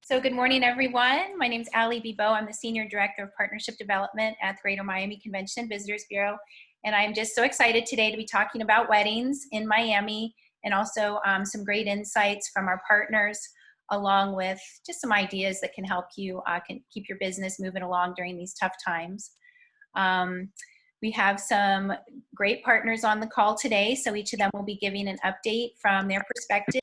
So good morning, everyone. My name is Allie Bebo. I'm the Senior Director of Partnership Development at the Greater Miami Convention and Visitors Bureau. And I'm just so excited today to be talking about weddings in Miami and also some great insights from our partners, along with just some ideas that can help you can keep your business moving along during these tough times. We have some great partners on the call today, so each of them will be giving an update from their perspective.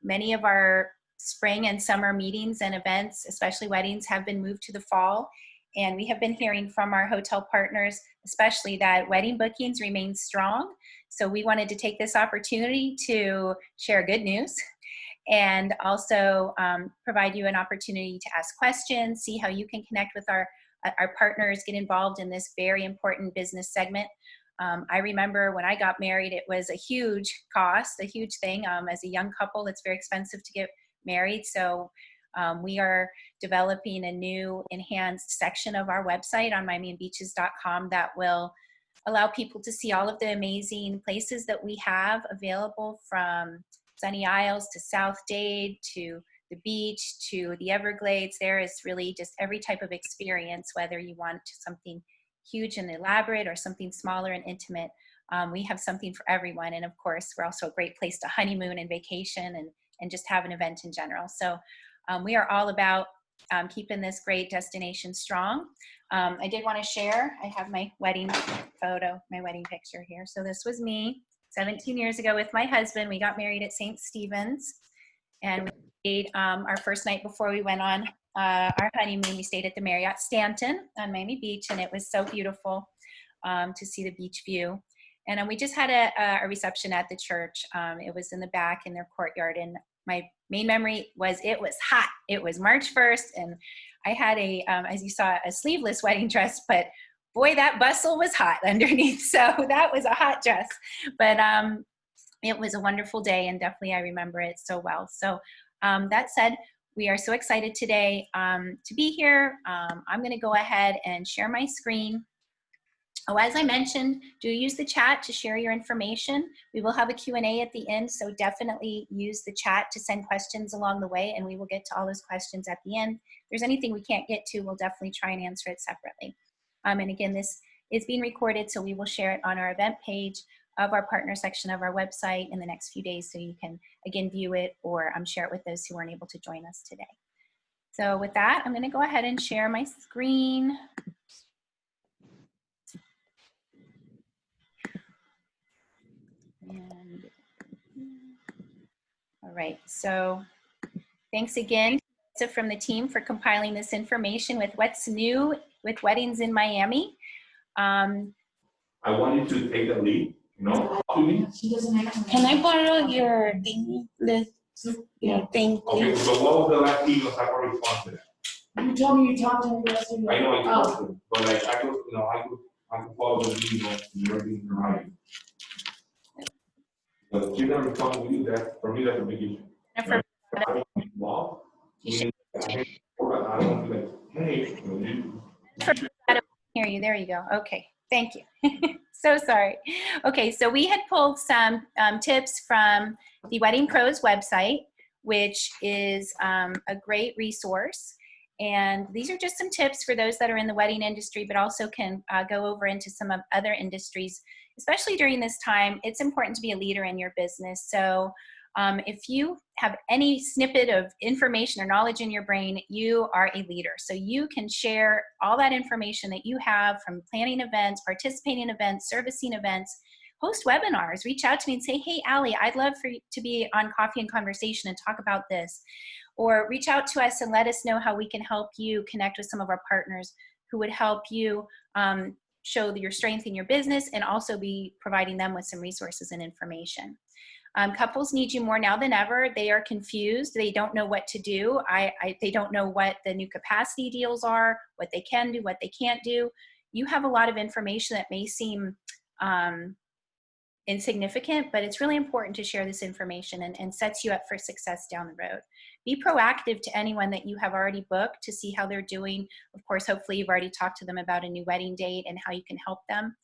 Many of our spring and summer meetings and events, especially weddings, have been moved to the fall. And we have been hearing from our hotel partners, especially, that wedding bookings remain strong. So we wanted to take this opportunity to share good news and also provide you an opportunity to ask questions, see how you can connect with our partners, get involved in this very important business segment. I remember when I got married, it was a huge cost, a huge thing. As a young couple, it's very expensive to get married. So we are developing a new enhanced section of our website on miamiandbeaches.com that will allow people to see all of the amazing places that we have available, from Sunny Isles to South Dade to the beach to the Everglades. There is really just every type of experience, whether you want something huge and elaborate or something smaller and intimate. We have something for everyone. And of course, we're also a great place to honeymoon and vacation and just have an event in general. So we are all about keeping this great destination strong. I did want to share, I have my wedding photo, my wedding picture here. So this was me 17 years ago with my husband. We got married at St. Stephen's, and we stayed our first night before we went on our honeymoon. We stayed at the Marriott Stanton on Miami Beach, and it was so beautiful to see the beach view. And we just had a reception at the church. It was in the back in their courtyard. And my main memory was it was hot. It was March 1st. And I had as you saw, a sleeveless wedding dress. But boy, that bustle was hot underneath. So that was a hot dress. But it was a wonderful day. And definitely I remember it so well. So that said, we are so excited today to be here. I'm going to go ahead and share my screen. Oh, as I mentioned, do use the chat to share your information. We will have a Q&A at the end, so definitely use the chat to send questions along the way, and we will get to all those questions at the end. If there's anything we can't get to, we'll definitely try and answer it separately. And again, this is being recorded, so we will share it on our event page of our partner section of our website in the next few days, so you can, again, view it or share it with those who aren't able to join us today. So with that, I'm going to go ahead and share my screen. And, all right, so thanks again from the team for compiling this information with what's new with weddings in Miami. I wanted to take the lead, Can I borrow your thing? Your thing, please? Okay, so what was the last email I could respond to that? You told me you talked to him yesterday. I know I talked to him, but like I could follow the email and everything right. But you never respond to you, that for me that's a big issue. Like, I don't be involved. I don't be like, hey, Hear you. There you go. Okay. Thank you. So sorry. Okay, so we had pulled some tips from the Wedding Pros website, which is a great resource. And these are just some tips for those that are in the wedding industry, but also can go over into some of other industries. Especially during this time, it's important to be a leader in your business. So if you have any snippet of information or knowledge in your brain, you are a leader. So you can share all that information that you have from planning events, participating in events, servicing events, host webinars, reach out to me and say, hey, Allie, I'd love for you to be on Coffee and Conversation and talk about this. Or reach out to us and let us know how we can help you connect with some of our partners who would help you show your strength in your business and also be providing them with some resources and information. Couples need you more now than ever. They are confused. They don't know what to do. They don't know what the new capacity deals are, what they can do, what they can't do. You have a lot of information that may seem insignificant, but it's really important to share this information and sets you up for success down the road. Be proactive to anyone that you have already booked to see how they're doing. Of course, hopefully you've already talked to them about a new wedding date and how you can help them.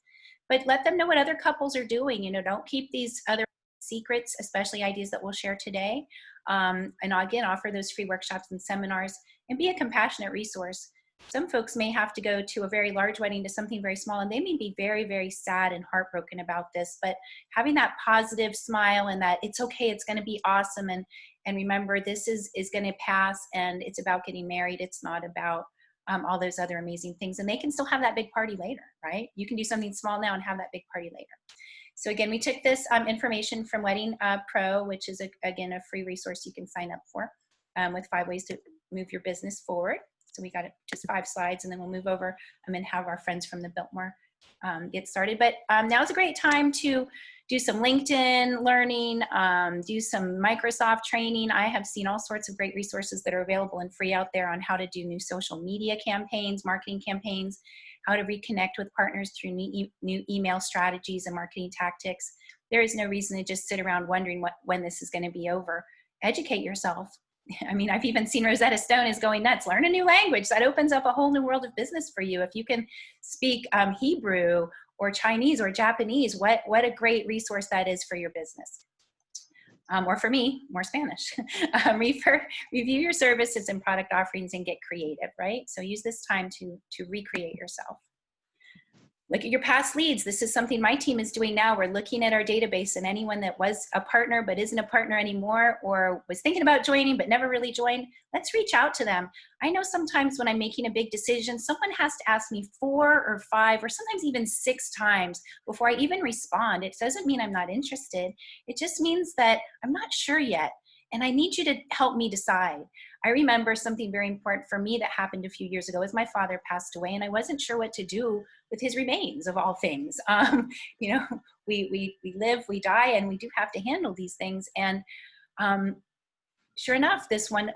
But let them know what other couples are doing. You know, don't keep these other secrets, especially ideas that we'll share today. And again, offer those free workshops and seminars and be a compassionate resource. Some folks may have to go to a very large wedding to something very small, and they may be very, very sad and heartbroken about this, but having that positive smile and that it's okay, it's going to be awesome. And remember, this is going to pass, and it's about getting married. It's not about all those other amazing things. And they can still have that big party later, right? You can do something small now and have that big party later. So again, we took this information from Wedding Pro, which is, again, a free resource you can sign up for with 5 ways to move your business forward. So we got just 5 slides, and then we'll move over and have our friends from the Biltmore get started. But now's a great time to do some LinkedIn learning, do some Microsoft training. I have seen all sorts of great resources that are available and free out there on how to do new social media campaigns, marketing campaigns, how to reconnect with partners through new email strategies and marketing tactics. There is no reason to just sit around wondering when this is going to be over. Educate yourself. I mean, I've even seen Rosetta Stone is going nuts. Learn a new language. That opens up a whole new world of business for you. If you can speak Hebrew or Chinese or Japanese, what a great resource that is for your business. Or for me, more Spanish. Review your services and product offerings and get creative, right? So use this time to recreate yourself. Look at your past leads. This is something my team is doing now. We're looking at our database, and anyone that was a partner but isn't a partner anymore, or was thinking about joining but never really joined, let's reach out to them. I know sometimes when I'm making a big decision, someone has to ask me 4 or 5 or sometimes even 6 times before I even respond. It doesn't mean I'm not interested. It just means that I'm not sure yet, and I need you to help me decide. I remember something very important for me that happened a few years ago as my father passed away, and I wasn't sure what to do with his remains, of all things. You know, we live, we die, and we do have to handle these things. And sure enough, this one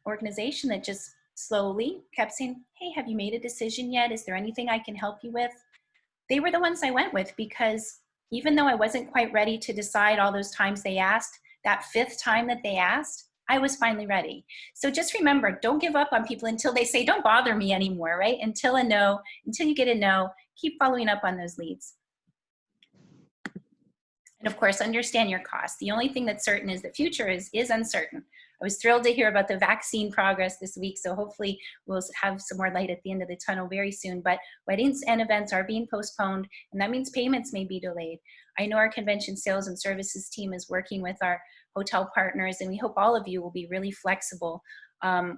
organization that just slowly kept saying, hey, have you made a decision yet? Is there anything I can help you with? They were the ones I went with, because even though I wasn't quite ready to decide all those times they asked, that 5th time that they asked, I was finally ready. So just remember, don't give up on people until they say, don't bother me anymore, right? Until you get a no, keep following up on those leads. And of course, understand your costs. The only thing that's certain is the future is uncertain. I was thrilled to hear about the vaccine progress this week, so hopefully we'll have some more light at the end of the tunnel very soon. But weddings and events are being postponed, and that means payments may be delayed. I know our convention sales and services team is working with our hotel partners, and we hope all of you will be really flexible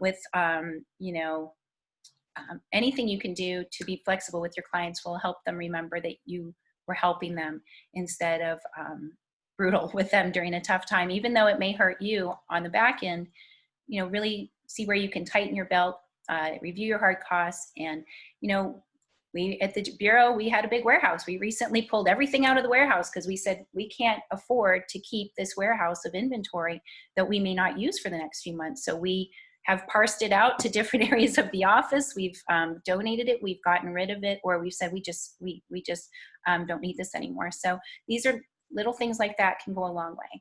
with, anything you can do to be flexible with your clients will help them remember that you were helping them instead of brutal with them during a tough time. Even though it may hurt you on the back end, really see where you can tighten your belt, review your hard costs. And, we at the Bureau, we had a big warehouse. We recently pulled everything out of the warehouse because we said we can't afford to keep this warehouse of inventory that we may not use for the next few months. So we have parsed it out to different areas of the office. We've donated it, we've gotten rid of it, or we've said we just don't need this anymore. So these are little things like that can go a long way.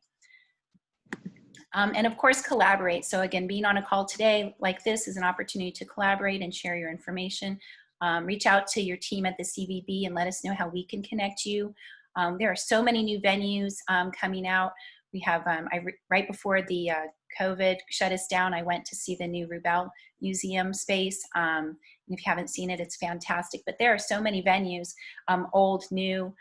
And of course, collaborate. So again, being on a call today like this is an opportunity to collaborate and share your information. Reach out to your team at the CVB and let us know how we can connect you. There are so many new venues coming out. We have, right before the COVID shut us down, I went to see the new Rubel Museum space. And if you haven't seen it, it's fantastic. But there are so many venues, old, new,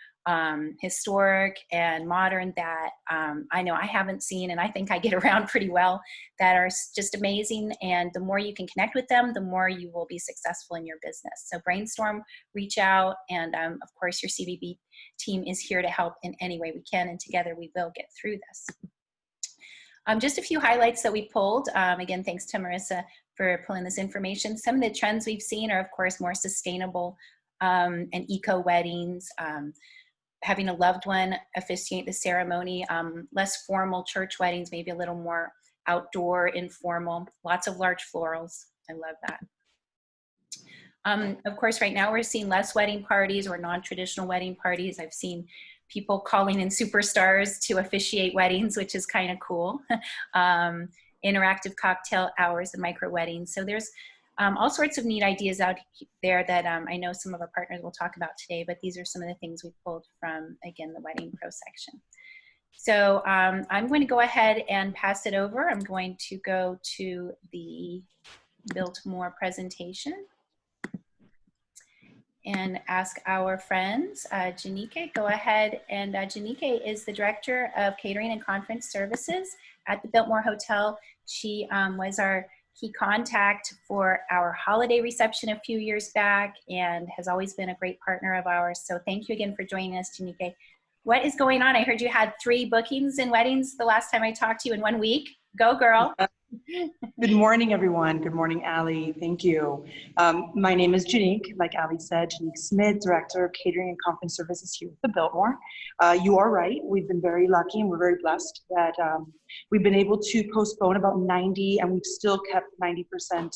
historic, and modern that I know I haven't seen, and I think I get around pretty well, that are just amazing. And the more you can connect with them, the more you will be successful in your business. So brainstorm, reach out, and of course your CVB team is here to help in any way we can, and together we will get through this. Just a few highlights that we pulled. Again, thanks to Marissa for pulling this information. Some of the trends we've seen are, of course, more sustainable and eco weddings, having a loved one officiate the ceremony, less formal church weddings, maybe a little more outdoor, informal, lots of large florals. I love that. Of course, right now we're seeing less wedding parties or non-traditional wedding parties. I've seen people calling in superstars to officiate weddings, which is kind of cool. Interactive cocktail hours and micro weddings. So there's all sorts of neat ideas out there that I know some of our partners will talk about today, but these are some of the things we pulled from, again, the Wedding Pro section. So I'm going to go ahead and pass it over. I'm going to go to the Biltmore presentation and ask our friends. Janike, go ahead. And Janike is the Director of Catering and Conference Services at the Biltmore Hotel. She was our key contact for our holiday reception a few years back and has always been a great partner of ours. So thank you again for joining us, Janike. What is going on? I heard you had 3 bookings and weddings the last time I talked to you in 1 week. Go, girl. Good morning, everyone. Good morning, Allie. Thank you. My name is Janique, like Allie said, Janique Smith, Director of Catering and Conference Services here at the Biltmore. You are right. We've been very lucky and we're very blessed that we've been able to postpone about 90, and we've still kept 90%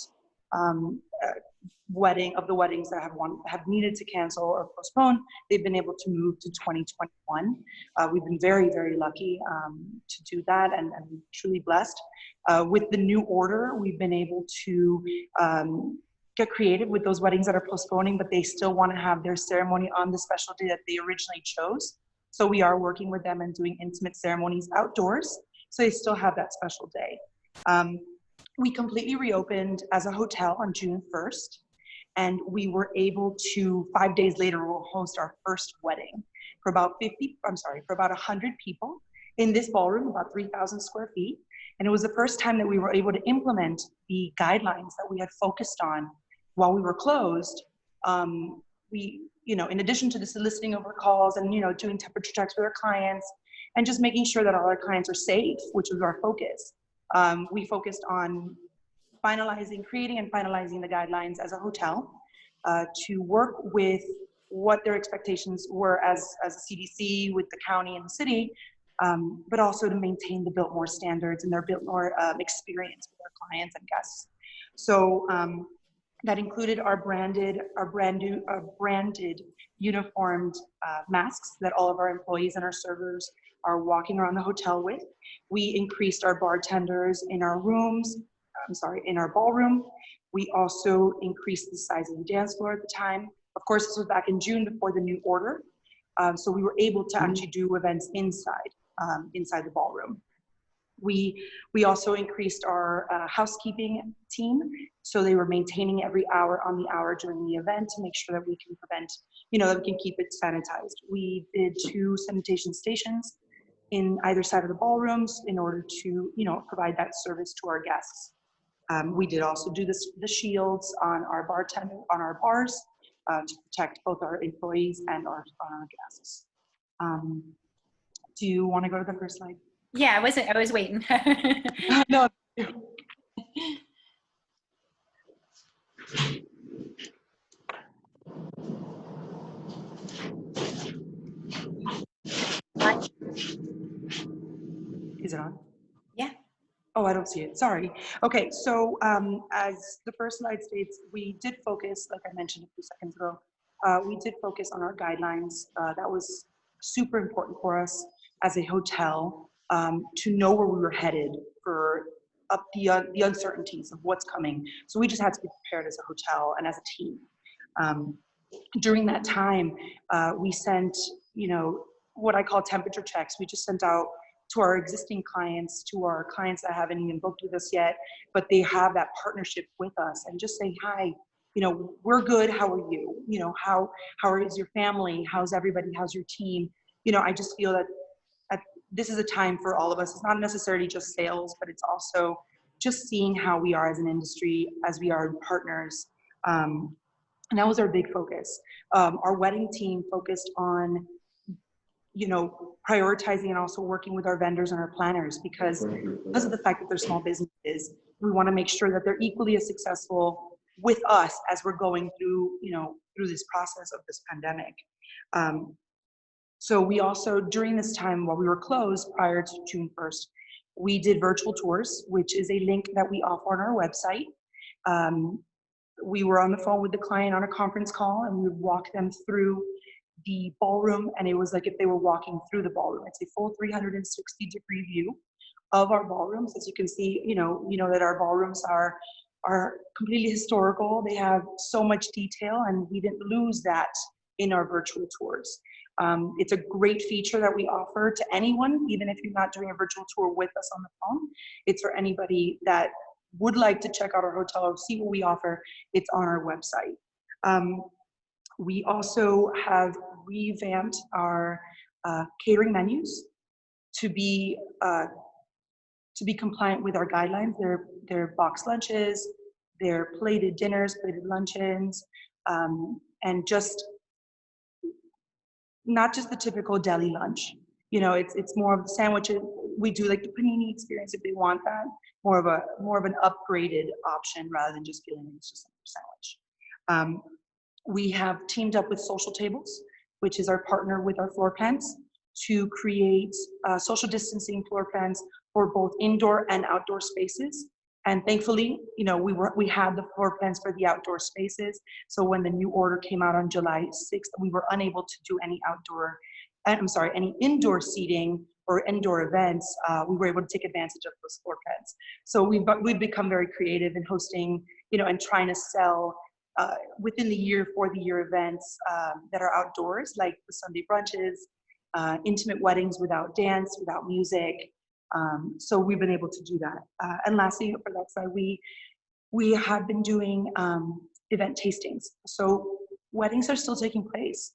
the weddings that have needed to cancel or postpone. They've been able to move to 2021. We've been very, very lucky to do that, and truly blessed. With the new order, we've been able to get creative with those weddings that are postponing, but they still want to have their ceremony on the special day that they originally chose. So we are working with them and doing intimate ceremonies outdoors, so they still have that special day. We completely reopened as a hotel on June 1st, and we were able to, 5 days later, we'll host our first wedding for about 100 people in this ballroom, about 3,000 square feet. And it was the first time that we were able to implement the guidelines that we had focused on while we were closed. We, in addition to the soliciting of our calls and, doing temperature checks with our clients and just making sure that all our clients are safe, which was our focus. We focused on creating and finalizing the guidelines as a hotel to work with what their expectations were as a CDC with the county and the city, but also to maintain the Biltmore standards and their Biltmore experience with our clients and guests. So that included our branded uniformed masks that all of our employees and our servers are walking around the hotel with. We increased our bartenders in our in our ballroom. We also increased the size of the dance floor at the time. Of course, this was back in June before the new order. So we were able to actually do events inside the ballroom. We also increased our housekeeping team, so they were maintaining every hour on the hour during the event to make sure that we can prevent, that we can keep it sanitized. We did 2 sanitation stations in either side of the ballrooms in order to, provide that service to our guests. We did also do the shields on our bars to protect both our employees and our guests. Do you want to go to the first slide? Yeah, I was waiting. No. Is it on? Yeah. Oh, I don't see it. Sorry. Okay, so as the first slide states, we did focus, like I mentioned a few seconds ago, we did focus on our guidelines. That was super important for us as a hotel to know where we were headed for the uncertainties of what's coming. So we just had to be prepared as a hotel and as a team. During that time, we sent, what I call temperature checks. We just sent out to our existing clients, to our clients that haven't even booked with us yet, but they have that partnership with us, and just say, hi, we're good, how are you? How is your family? How's everybody? How's your team? I just feel that this is a time for all of us. It's not necessarily just sales, but it's also just seeing how we are as an industry, as we are partners. And that was our big focus. Our wedding team focused on prioritizing and also working with our vendors and our planners because of the fact that they're small businesses. We want to make sure that they're equally as successful with us as we're going through, through this process of this pandemic. So we also, during this time while we were closed prior to June 1st, we did virtual tours, which is a link that we offer on our website. We were on the phone with the client on a conference call, and we would walk them through the ballroom, and it was like if they were walking through the ballroom. It's a full 360-degree view of our ballrooms. As you can see, that our ballrooms are completely historical. They have so much detail, and we didn't lose that in our virtual tours. It's a great feature that we offer to anyone, even if you're not doing a virtual tour with us on the phone. It's for anybody that would like to check out our hotel or see what we offer. It's on our website. We also have revamped our catering menus to be compliant with our guidelines. They're box lunches, they're plated dinners, plated luncheons, and just not just the typical deli lunch. You know, it's more of the sandwiches. We do like the panini experience if they want that. More of an upgraded option rather than just feeling it's just a sandwich. We have teamed up with Social Tables, which is our partner with our floor plans, to create social distancing floor plans for both indoor and outdoor spaces. And thankfully, you know, we had the floor plans for the outdoor spaces. So when the new order came out on July 6th, we were unable to do any any indoor seating or indoor events. We were able to take advantage of those floor plans. So we've become very creative in hosting, you know, and trying to sell within the year for the year events that are outdoors, like the Sunday brunches, intimate weddings without dance, without music. So we've been able to do that. And lastly, for that side, we have been doing event tastings. So weddings are still taking place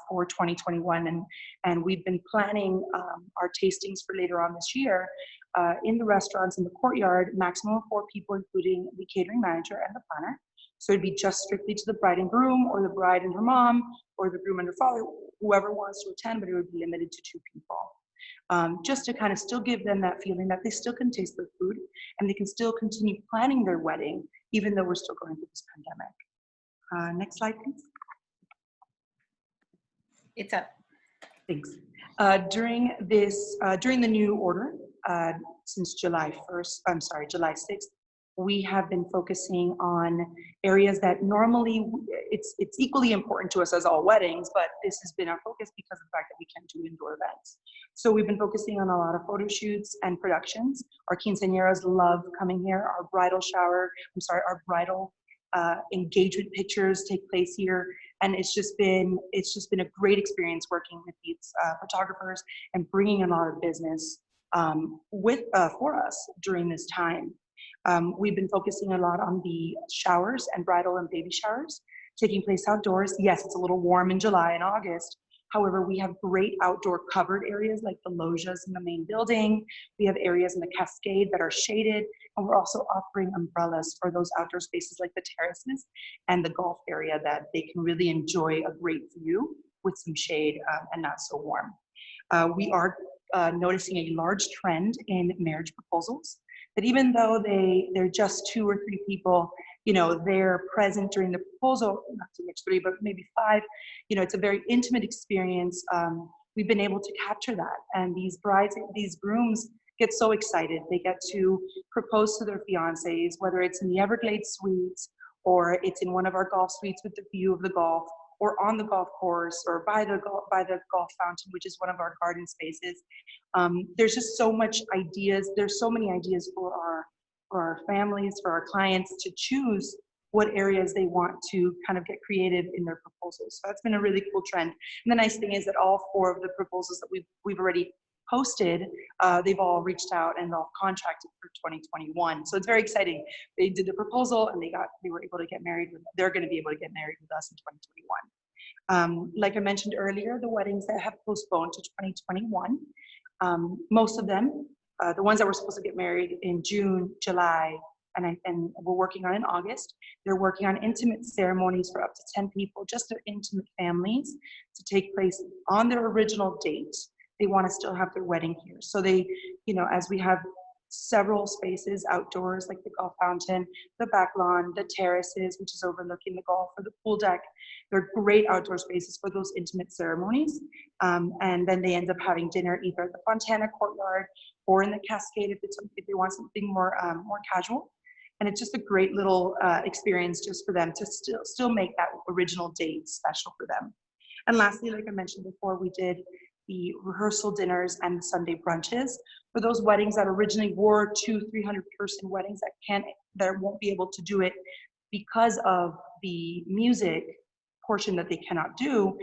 for 2021, and we've been planning our tastings for later on this year in the restaurants in the courtyard, maximum of 4 people, including the catering manager and the planner. So it'd be just strictly to the bride and groom, or the bride and her mom, or the groom and her father, whoever wants to attend, but it would be limited to 2 people. Just to kind of still give them that feeling that they still can taste their food and they can still continue planning their wedding, even though we're still going through this pandemic. Next slide, please. It's up. Thanks. During the new order, since July 6th, we have been focusing on areas that normally it's equally important to us as all weddings, but this has been our focus because of the fact that we can't do indoor events. So we've been focusing on a lot of photo shoots and productions. Our quinceañeras love coming here. Our bridal engagement pictures take place here, and it's just been a great experience working with these photographers and bringing a lot of business for us during this time. We've been focusing a lot on the showers and bridal and baby showers taking place outdoors. Yes, it's a little warm in July and August. However, we have great outdoor covered areas like the loggias in the main building. We have areas in the Cascade that are shaded, and we're also offering umbrellas for those outdoor spaces like the terraces and the golf area that they can really enjoy a great view with some shade and not so warm. We are noticing a large trend in marriage proposals, that even though they're just 2 or 3 people, you know, they're present during the proposal, not too much 3, but maybe 5, you know, it's a very intimate experience. We've been able to capture that, and these brides, these grooms get so excited. They get to propose to their fiancés, whether it's in the Everglades suites, or it's in one of our golf suites with the view of the golf, or on the golf course, or by the golf fountain, which is one of our garden spaces. There's just so much ideas. There's so many ideas for our families, for our clients to choose what areas they want to kind of get creative in their proposals. So that's been a really cool trend. And the nice thing is that all 4 of the proposals that we've already posted, they've all reached out and all contracted for 2021. So it's very exciting. They did the proposal and they were able to get married. They're going to be able to get married with us in 2021. Like I mentioned earlier, the weddings that have postponed to 2021, most of them, the ones that were supposed to get married in June, July, and we're working on in August, they're working on intimate ceremonies for up to 10 people, just their intimate families, to take place on their original date. They want to still have their wedding here. So they, you know, as we have several spaces outdoors, like the golf fountain, the back lawn, the terraces, which is overlooking the golf, or the pool deck. They're great outdoor spaces for those intimate ceremonies. And then they end up having dinner either at the Fontana courtyard or in the Cascade if they want something more casual. And it's just a great little experience just for them to still make that original date special for them. And lastly, like I mentioned before, we did the rehearsal dinners and the Sunday brunches for those weddings that originally were 200-300 person weddings that won't be able to do it because of the music portion that they cannot do.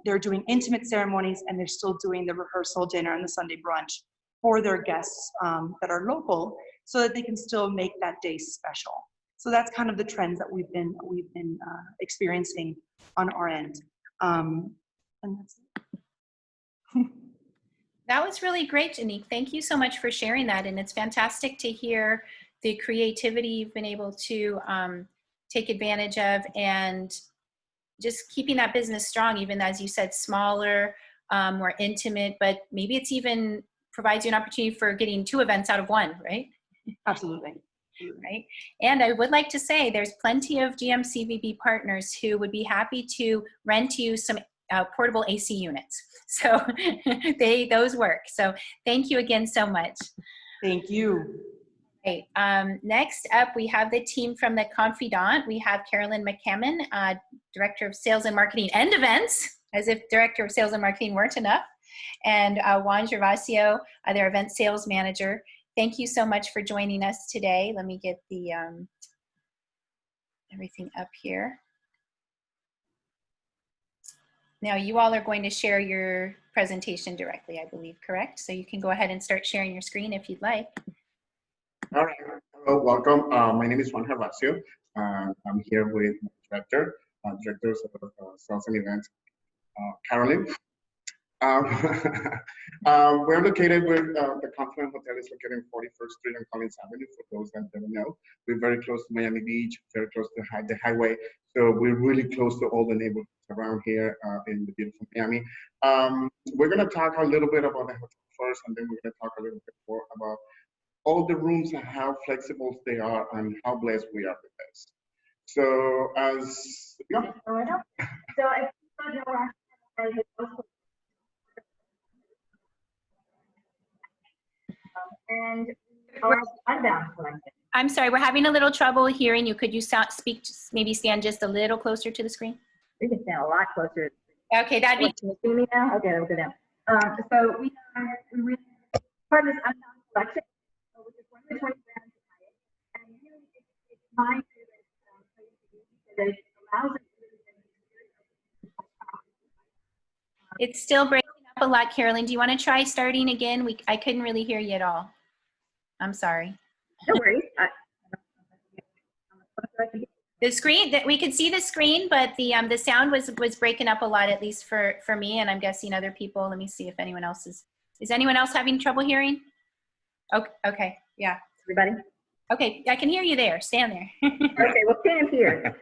They're doing intimate ceremonies, and they're still doing the rehearsal dinner and the Sunday brunch for their guests that are local, so that they can still make that day special. So that's kind of the trends that we've been experiencing on our end. And that's it. That was really great, Janique. Thank you so much for sharing that. And it's fantastic to hear the creativity you've been able to take advantage of, and just keeping that business strong, even as you said, smaller, more intimate, but maybe it's even provides you an opportunity for getting 2 events out of 1, right? Absolutely. Right. And I would like to say there's plenty of GMCVB partners who would be happy to rent you some portable AC units. So those work. So thank you again so much. Thank you. Great. Next up, we have the team from the Confidant. We have Carolyn McCammon, Director of Sales and Marketing and Events, as if Director of Sales and Marketing weren't enough, and Juan Gervasio, their Event Sales Manager. Thank you so much for joining us today. Let me get the everything up here. Now you all are going to share your presentation directly, I believe, correct? So you can go ahead and start sharing your screen if you'd like. All right. Hello, welcome. My name is Juan Gervasio. I'm here with my director of Sales and Events, Carolyn. We're located where the Confidant Hotel is located in 41st Street and Collins Avenue, for those that don't know. We're very close to Miami Beach, very close to the highway. So we're really close to all the neighborhoods around here in the beautiful Miami. We're going to talk a little bit about the hotel first, and then we're going to talk a little bit more about all the rooms and how flexible they are and how blessed we are with this. So as So I don't know and unbound collection. I'm sorry, we're having a little trouble hearing you. Could you maybe stand just a little closer to the screen? We can stand a lot closer. Okay, that'd be. Can you see me now? Okay, we'll go down. So we part of this unbound collection, which is one of the 20 brands and really it's designed that it allows us to It's still breaking up a lot, Carolyn. Do you want to try starting again? I couldn't really hear you at all. I'm sorry. no worries. The screen that we could see the screen, but the sound was breaking up a lot, at least for me, and I'm guessing other people. Let me see if anyone else is anyone else having trouble hearing? Okay, yeah. Everybody? Okay, I can hear you there. Stand there. Okay, well stand here.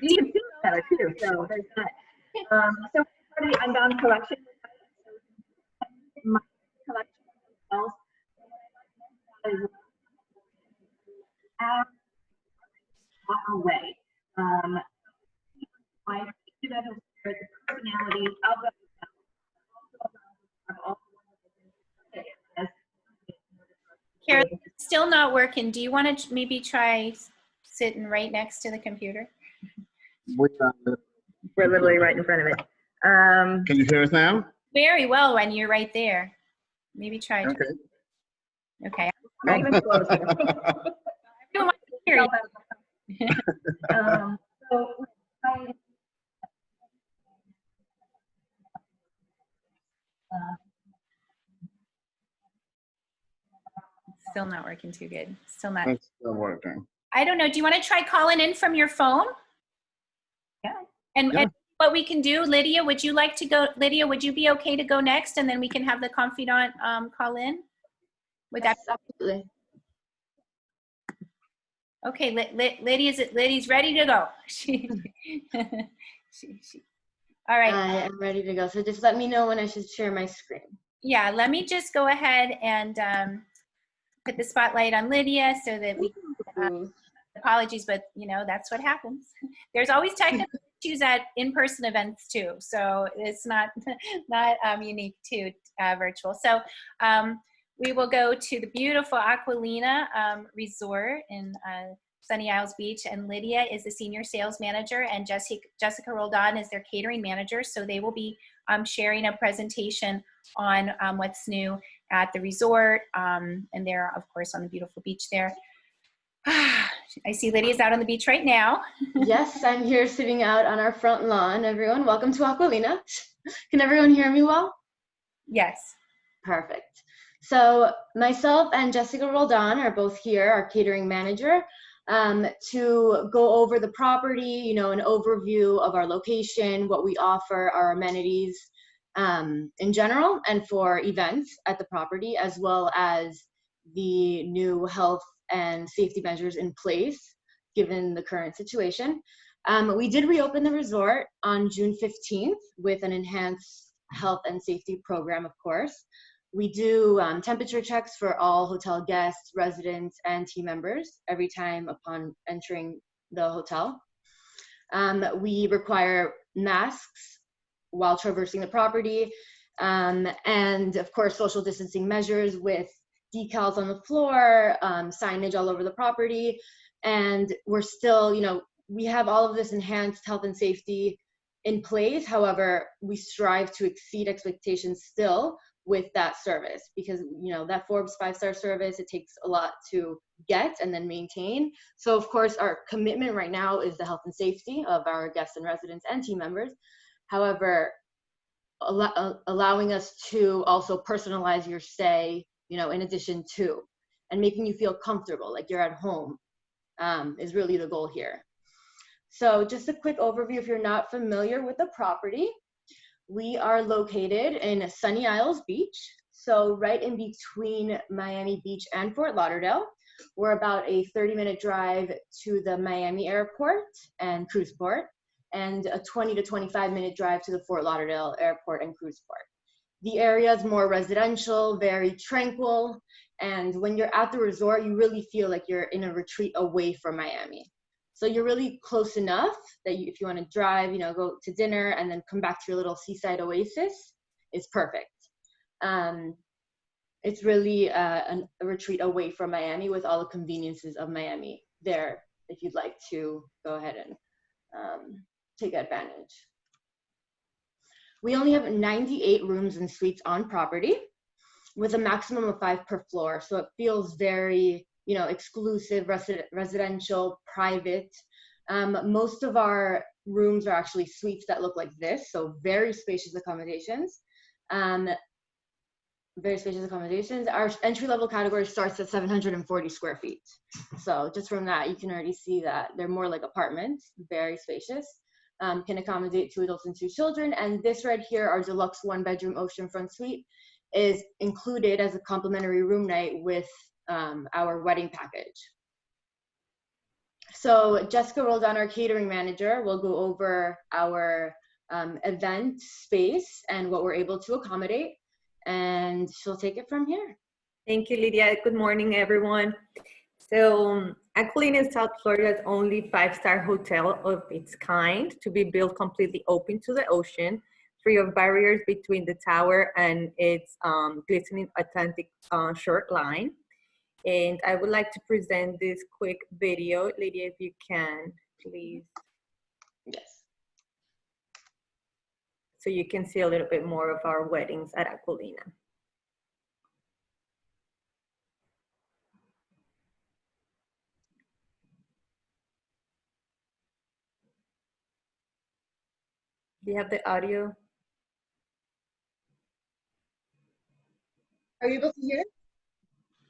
You can see better too, so there's that. So part of the unbound collection, my collection else is our way. My the personalities of the Carolyn, it's still not working. Do you want to maybe try sitting right next to the computer? We're literally right in front of it. can you hear us now? Very well when you're right there. Maybe try. Okay. Okay. Not even close. Everyone wants to hear you. So Still not working too good. Still not. That's still working. I don't know. Do you want to try calling in from your phone? Yeah. And Yeah. what we can do, Lydia, would you like to go? Lydia, would you be okay to go next, and then we can have the Confidant call in? Would that? Absolutely. Okay, Lydia's ready to go. All right. I'm ready to go. So just let me know when I should share my screen. Yeah, let me just go ahead and put the spotlight on Lydia so that we apologies, but you know, that's what happens. There's always technical issues at in-person events too, so it's not unique to virtual. So we will go to the beautiful Aquilina Resort in Sunny Isles Beach, and Lydia is the Senior Sales Manager, and Jessica Roldan is their Catering Manager, so they will be sharing a presentation on what's new at the resort, and they're, of course, on the beautiful beach there. I see Lydia's out on the beach right now. Yes, I'm here sitting out on our front lawn, everyone. Welcome to Aquilina. Can everyone hear me well? Yes. Perfect. So myself and Jessica Roldan are both here, our catering manager, to go over the property, an overview of our location, what we offer, our amenities in general, and for events at the property, as well as the new health and safety measures in place, given the current situation. We did reopen the resort on June 15th with an enhanced health and safety program, of course. We do temperature checks for all hotel guests, residents, and team members every time upon entering the hotel. We require masks while traversing the property, and of course, social distancing measures with decals on the floor, signage all over the property. And we're still, we have all of this enhanced health and safety in place. However, we strive to exceed expectations still with that service, because that Forbes 5-star service, it takes a lot to get and then maintain. So of course our commitment right now is the health and safety of our guests and residents and team members. However, allowing us to also personalize your stay, in addition to, and making you feel comfortable like you're at home, is really the goal here. So just a quick overview if you're not familiar with the property. We are located in Sunny Isles Beach, so right in between Miami Beach and Fort Lauderdale. We're about a 30-minute drive to the Miami Airport and Cruise Port, and a 20 to 25-minute drive to the Fort Lauderdale Airport and Cruise Port. The area is more residential, very tranquil, and when you're at the resort, you really feel like you're in a retreat away from Miami. So you're really close enough that if you want to drive, go to dinner and then come back to your little seaside oasis, it's perfect. It's really a retreat away from Miami with all the conveniences of Miami there, if you'd like to go ahead and take advantage. We only have 98 rooms and suites on property with a maximum of 5 per floor. So it feels very, exclusive, residential, private. Most of our rooms are actually suites that look like this. So very spacious accommodations. Our entry-level category starts at 740 square feet. So just from that, you can already see that they're more like apartments, very spacious. Can accommodate 2 adults and 2 children. And this right here, our deluxe 1-bedroom oceanfront suite, is included as a complimentary room night with our wedding package. So Jessica Roldan, our catering manager, will go over our event space and what we're able to accommodate, and she'll take it from here. Thank you, Lydia. Good morning, everyone. So Aquilina, South Florida's only 5-star hotel of its kind to be built completely open to the ocean, free of barriers between the tower and its glistening Atlantic shoreline. And I would like to present this quick video. Lydia, if you can, please. Yes. So you can see a little bit more of our weddings at Aquilina. Do you have the audio? Are you able to hear?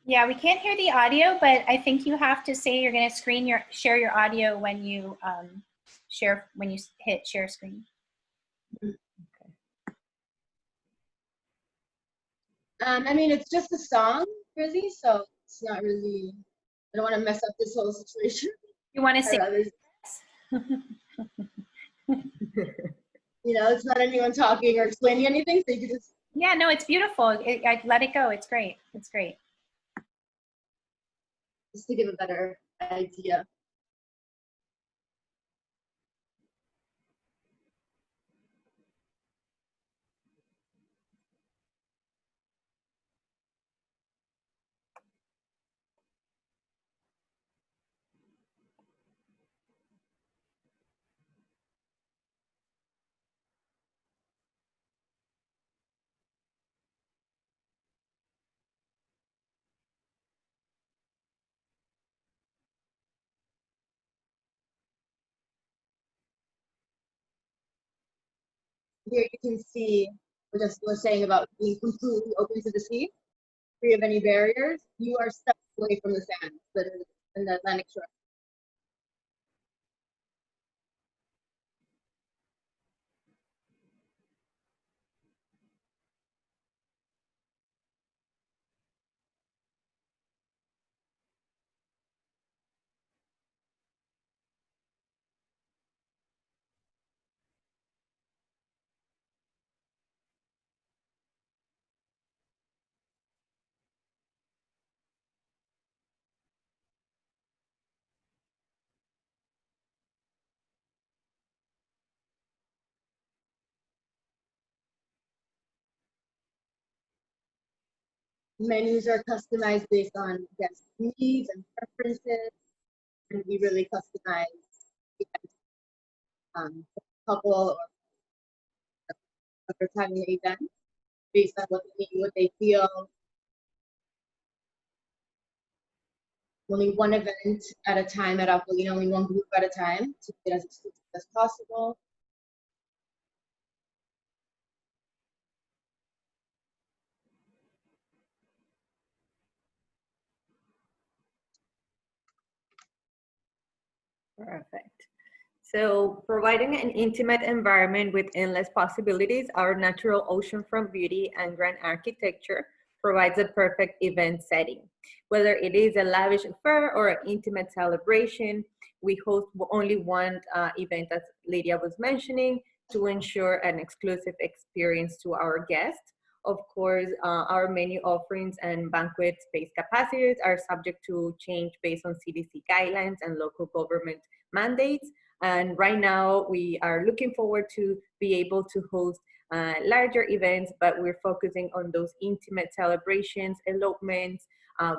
Yeah, we can't hear the audio, but I think you have to say you're going to share your audio when you hit share screen. I mean, it's just a song, really, so it's not really, I don't want to mess up this whole situation. You want to sing? It's not anyone talking or explaining anything, so you can just. Yeah, no, it's beautiful. I let it go. It's great. It's great. Just to give a better idea. here you can see what Jessica was saying about being completely open to the sea, free of any barriers. You are steps away from the sand in the Atlantic shore. Menus are customized based on guest needs and preferences, and we really customize couple or other having an event based on what they need, what they feel. Only one event at a time at Aquilina, only one group at a time to get as exclusive as possible. Perfect. So providing an intimate environment with endless possibilities, our natural oceanfront beauty and grand architecture provides a perfect event setting. Whether it is a lavish affair or an intimate celebration, we host only one event, as Lydia was mentioning, to ensure an exclusive experience to our guests. Of course, our menu offerings and banquet space capacities are subject to change based on CDC guidelines and local government mandates. And right now, we are looking forward to be able to host larger events, but we're focusing on those intimate celebrations, elopements,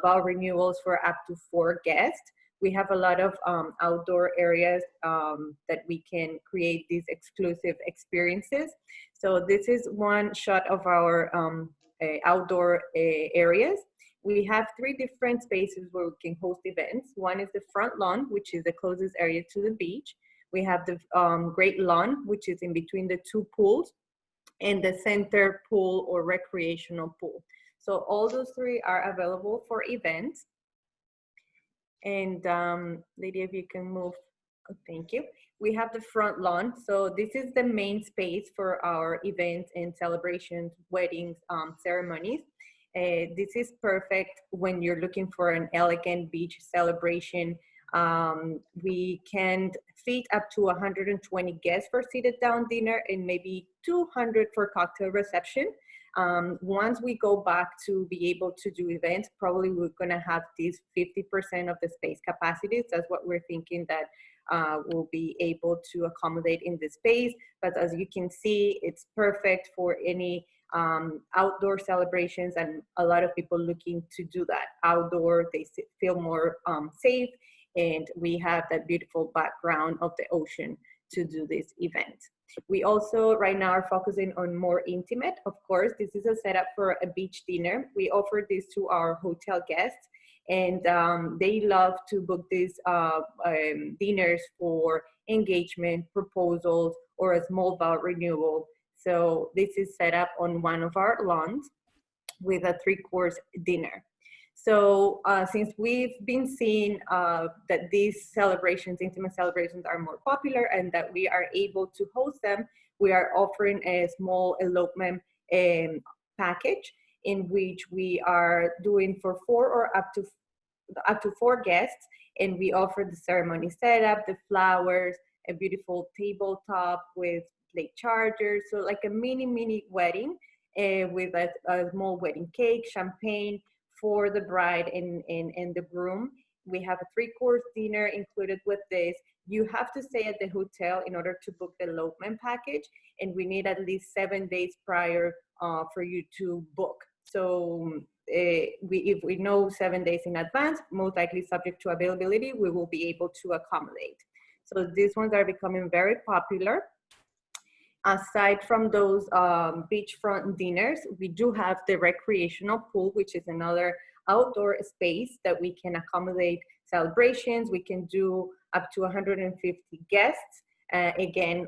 vow renewals for up to 4 guests. We have a lot of outdoor areas that we can create these exclusive experiences. So this is one shot of our outdoor areas. We have 3 different spaces where we can host events. One is the front lawn, which is the closest area to the beach. We have the great lawn, which is in between the 2 pools, and the center pool or recreational pool. So all those 3 are available for events. And Lydia, if you can move, oh, thank you. We have the front lawn. So this is the main space for our events and celebrations, weddings, ceremonies. This is perfect when you're looking for an elegant beach celebration. We can feed up to 120 guests for seated down dinner and maybe 200 for cocktail reception. Once we go back to be able to do events, probably we're gonna have these 50% of the space capacities. That's what we're thinking that we'll be able to accommodate in the space. But as you can see, it's perfect for any outdoor celebrations, and a lot of people looking to do that outdoor. They feel more safe, and we have that beautiful background of the ocean to do this event. We also right now are focusing on more intimate. Of course, this is a setup for a beach dinner. We offer this to our hotel guests, and they love to book these dinners for engagement, proposals, or a small vow renewal. So this is set up on one of our lawns with a 3-course dinner. So since we've been seeing that these celebrations, intimate celebrations, are more popular and that we are able to host them, we are offering a small elopement package in which we are doing for 4 or up to 4 guests, and we offer the ceremony setup, the flowers, a beautiful tabletop with plate chargers, so like a mini wedding with a small wedding cake, champagne for the bride and the groom. We have a 3-course dinner included with this. You have to stay at the hotel in order to book the elopement package, and we need at least 7 days prior for you to book. So if we know 7 days in advance, most likely subject to availability, we will be able to accommodate. So these ones are becoming very popular. Aside from those beachfront dinners, we do have the recreational pool, which is another outdoor space that we can accommodate celebrations. We can do up to 150 guests. Again,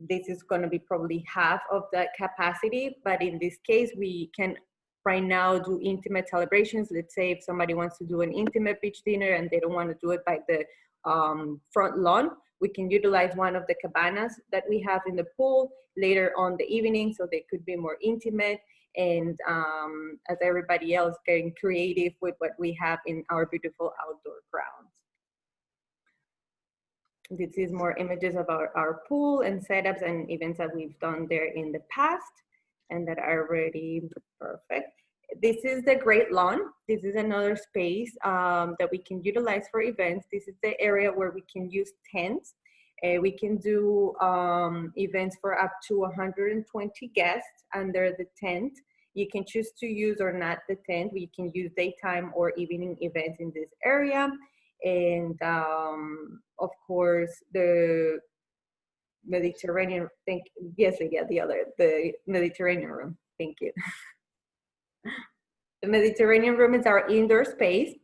this is going to be probably half of that capacity. But in this case, we can right now do intimate celebrations. Let's say if somebody wants to do an intimate beach dinner and they don't want to do it by the front lawn, we can utilize one of the cabanas that we have in the pool later on the evening, so they could be more intimate. And as everybody else, getting creative with what we have in our beautiful outdoor grounds. This is more images of our pool and setups and events that we've done there in the past and that are already perfect. This is the Great Lawn. This is another space that we can utilize for events. This is the area where we can use tents. We can do events for up to 120 guests under the tent. You can choose to use or not the tent. We can use daytime or evening events in this area. And of course, the Mediterranean, the Mediterranean room, thank you. The Mediterranean room is our indoor space.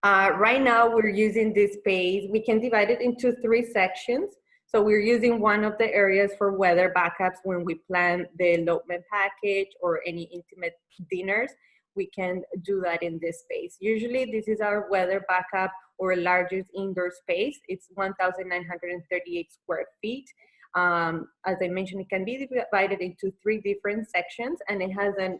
Right now we're using this space, we can divide it into 3 sections. So we're using one of the areas for weather backups when we plan the elopement package or any intimate dinners. We can do that in this space. Usually this is our weather backup or largest indoor space. It's 1,938 square feet. As I mentioned, it can be divided into 3 different sections, and it has an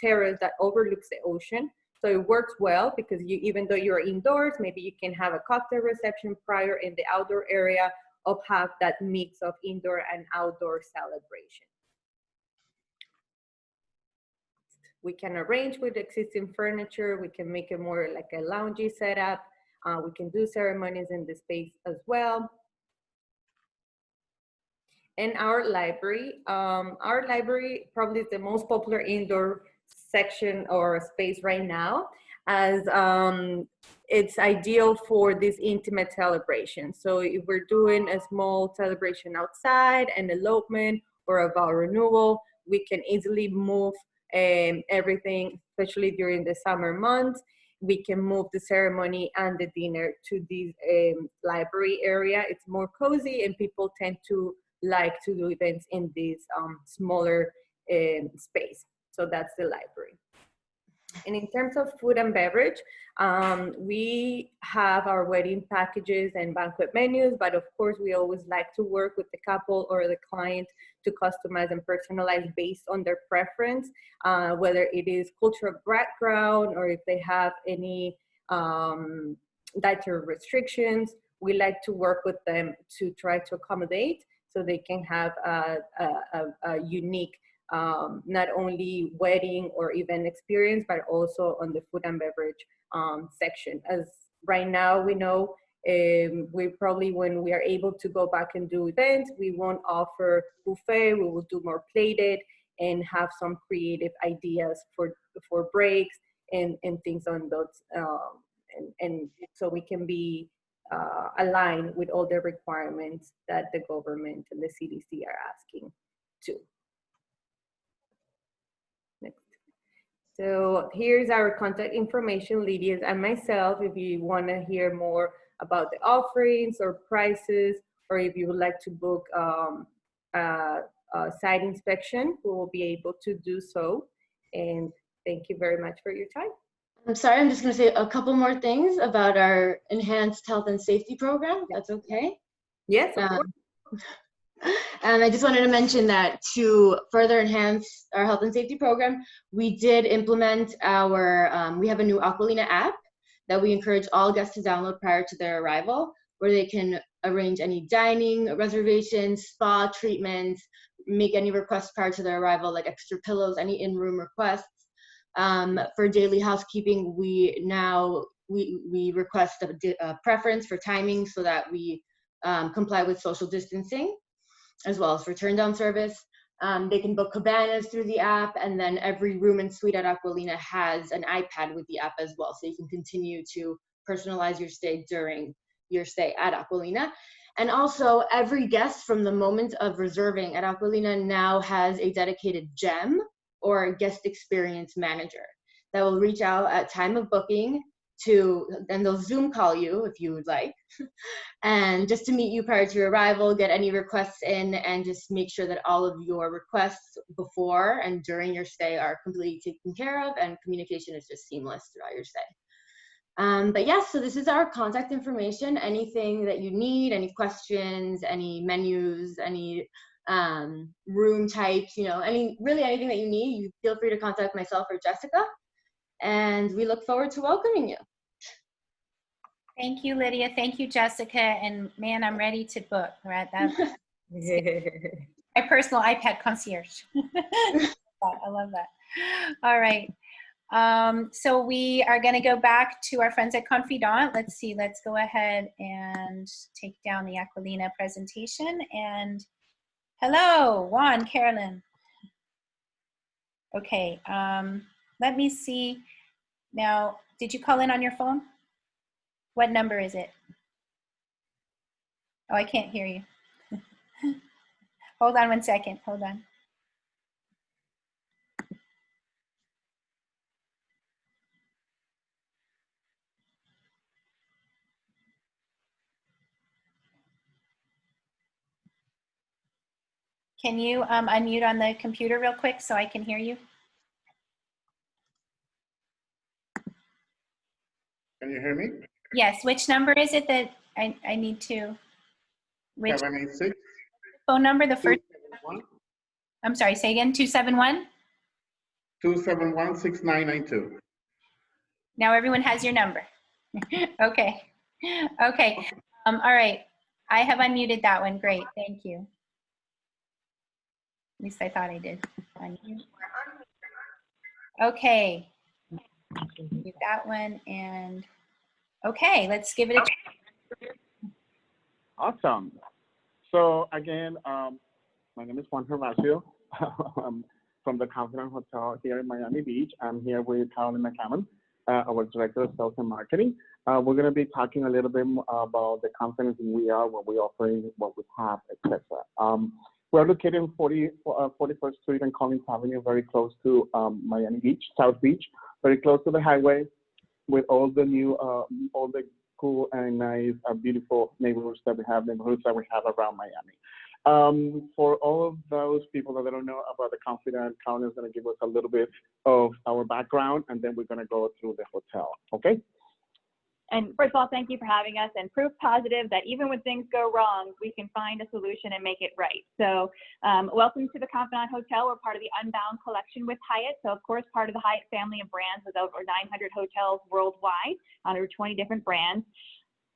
terrace that overlooks the ocean. So it works well because even though you're indoors, maybe you can have a cocktail reception prior in the outdoor area or have that mix of indoor and outdoor celebration. We can arrange with existing furniture. We can make it more like a loungy setup. We can do ceremonies in the space as well. And our library probably is the most popular indoor section or space right now, as it's ideal for this intimate celebration. So if we're doing a small celebration outside, an elopement or a vow renewal, we can easily move everything, especially during the summer months. We can move the ceremony and the dinner to this library area. It's more cozy and people tend to like to do events in this smaller space. So that's the library. And in terms of food and beverage, we have our wedding packages and banquet menus, but of course we always like to work with the couple or the client to customize and personalize based on their preference, whether it is cultural background or if they have any dietary restrictions. We like to work with them to try to accommodate so they can have a unique not only wedding or event experience, but also on the food and beverage section. As right now we know, we probably, when we are able to go back and do events, we won't offer buffet, we will do more plated and have some creative ideas for breaks and things on those, and so we can be aligned with all the requirements that the government and the CDC are asking too. Next. So here's our contact information, Lydia's and myself, if you want to hear more about the offerings or prices, or if you would like to book a site inspection, we will be able to do so. And thank you very much for your time. I'm sorry, I'm just going to say a couple more things about our enhanced health and safety program, if that's okay. Yes, of course. And I just wanted to mention that to further enhance our health and safety program, we did implement our, we have a new Aquilina app that we encourage all guests to download prior to their arrival, where they can arrange any dining reservations, spa treatments, make any requests prior to their arrival, like extra pillows, any in-room requests. For daily housekeeping, we request a preference for timing so that we comply with social distancing, as well as for turn down service. They can book cabanas through the app, and then every room and suite at Aquilina has an iPad with the app as well, so you can continue to personalize your stay during your stay at Aquilina. And also, every guest from the moment of reserving at Aquilina now has a dedicated GEM, or guest experience manager, that will reach out at time of booking and they'll Zoom call you if you would like, and just to meet you prior to your arrival, get any requests in, and just make sure that all of your requests before and during your stay are completely taken care of, and communication is just seamless throughout your stay. But yes, so this is our contact information. Anything that you need, any questions, any menus, any room types, really anything that you need, you feel free to contact myself or Jessica. And we look forward to welcoming you. Thank you, Lydia. Thank you, Jessica. And man, I'm ready to book. Right? That's my personal iPad concierge. I love that. All right. So we are going to go back to our friends at Confidant. Let's see. Let's go ahead and take down the Aquilina presentation. And hello, Juan, Carolyn. Okay. Let me see. Now, did you call in on your phone? What number is it? Oh, I can't hear you. Hold on one second. Hold on. Can you unmute on the computer real quick so I can hear you? Can you hear me? Yes. Which number is it that I need to? Which 786. phone number? The first. 271. I'm sorry. Say again. 271. 271 6992. Now everyone has your number. Okay. Okay. All right. I have unmuted that one. Great. Thank you. At least I thought I did. Okay. Mute that one, and okay, let's give it a try. Awesome. So again, my name is Juan Gervasio. I'm from the Confidant Hotel here in Miami Beach. I'm here with Carolyn McCammon, our Director of Sales and Marketing. We're going to be talking a little bit about the confidence we are, what we're offering, what we have, etc. We're located in 41st Street and Collins Avenue, very close to Miami Beach, South Beach, very close to the highway, with all the new, all the cool and nice, beautiful neighborhoods that we have around Miami. For all of those people that don't know about the Confidant, Colin is going to give us a little bit of our background, and then we're going to go through the hotel. Okay? And first of all, thank you for having us, and proof positive that even when things go wrong, we can find a solution and make it right. So welcome to the Confidant Hotel. We're part of the Unbound collection with Hyatt. So of course, part of the Hyatt family of brands with over 900 hotels worldwide, under 20 different brands.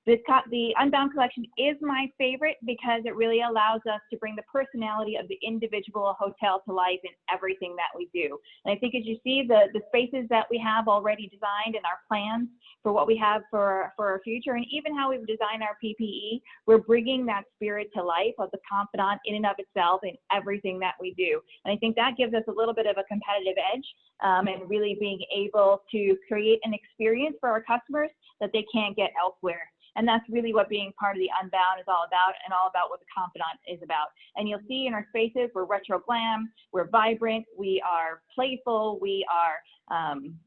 The Unbound collection is my favorite because it really allows us to bring the personality of the individual hotel to life in everything that we do. And I think as you see the spaces that we have already designed and our plans for what we have for our future, and even how we've designed our PPE, we're bringing that spirit to life of the Confidant in and of itself in everything that we do. And I think that gives us a little bit of a competitive edge, and really being able to create an experience for our customers that they can't get elsewhere. And that's really what being part of the Unbound is all about, and all about what the Confidant is about. And you'll see in our spaces, we're retro glam, we're vibrant, we are playful, we are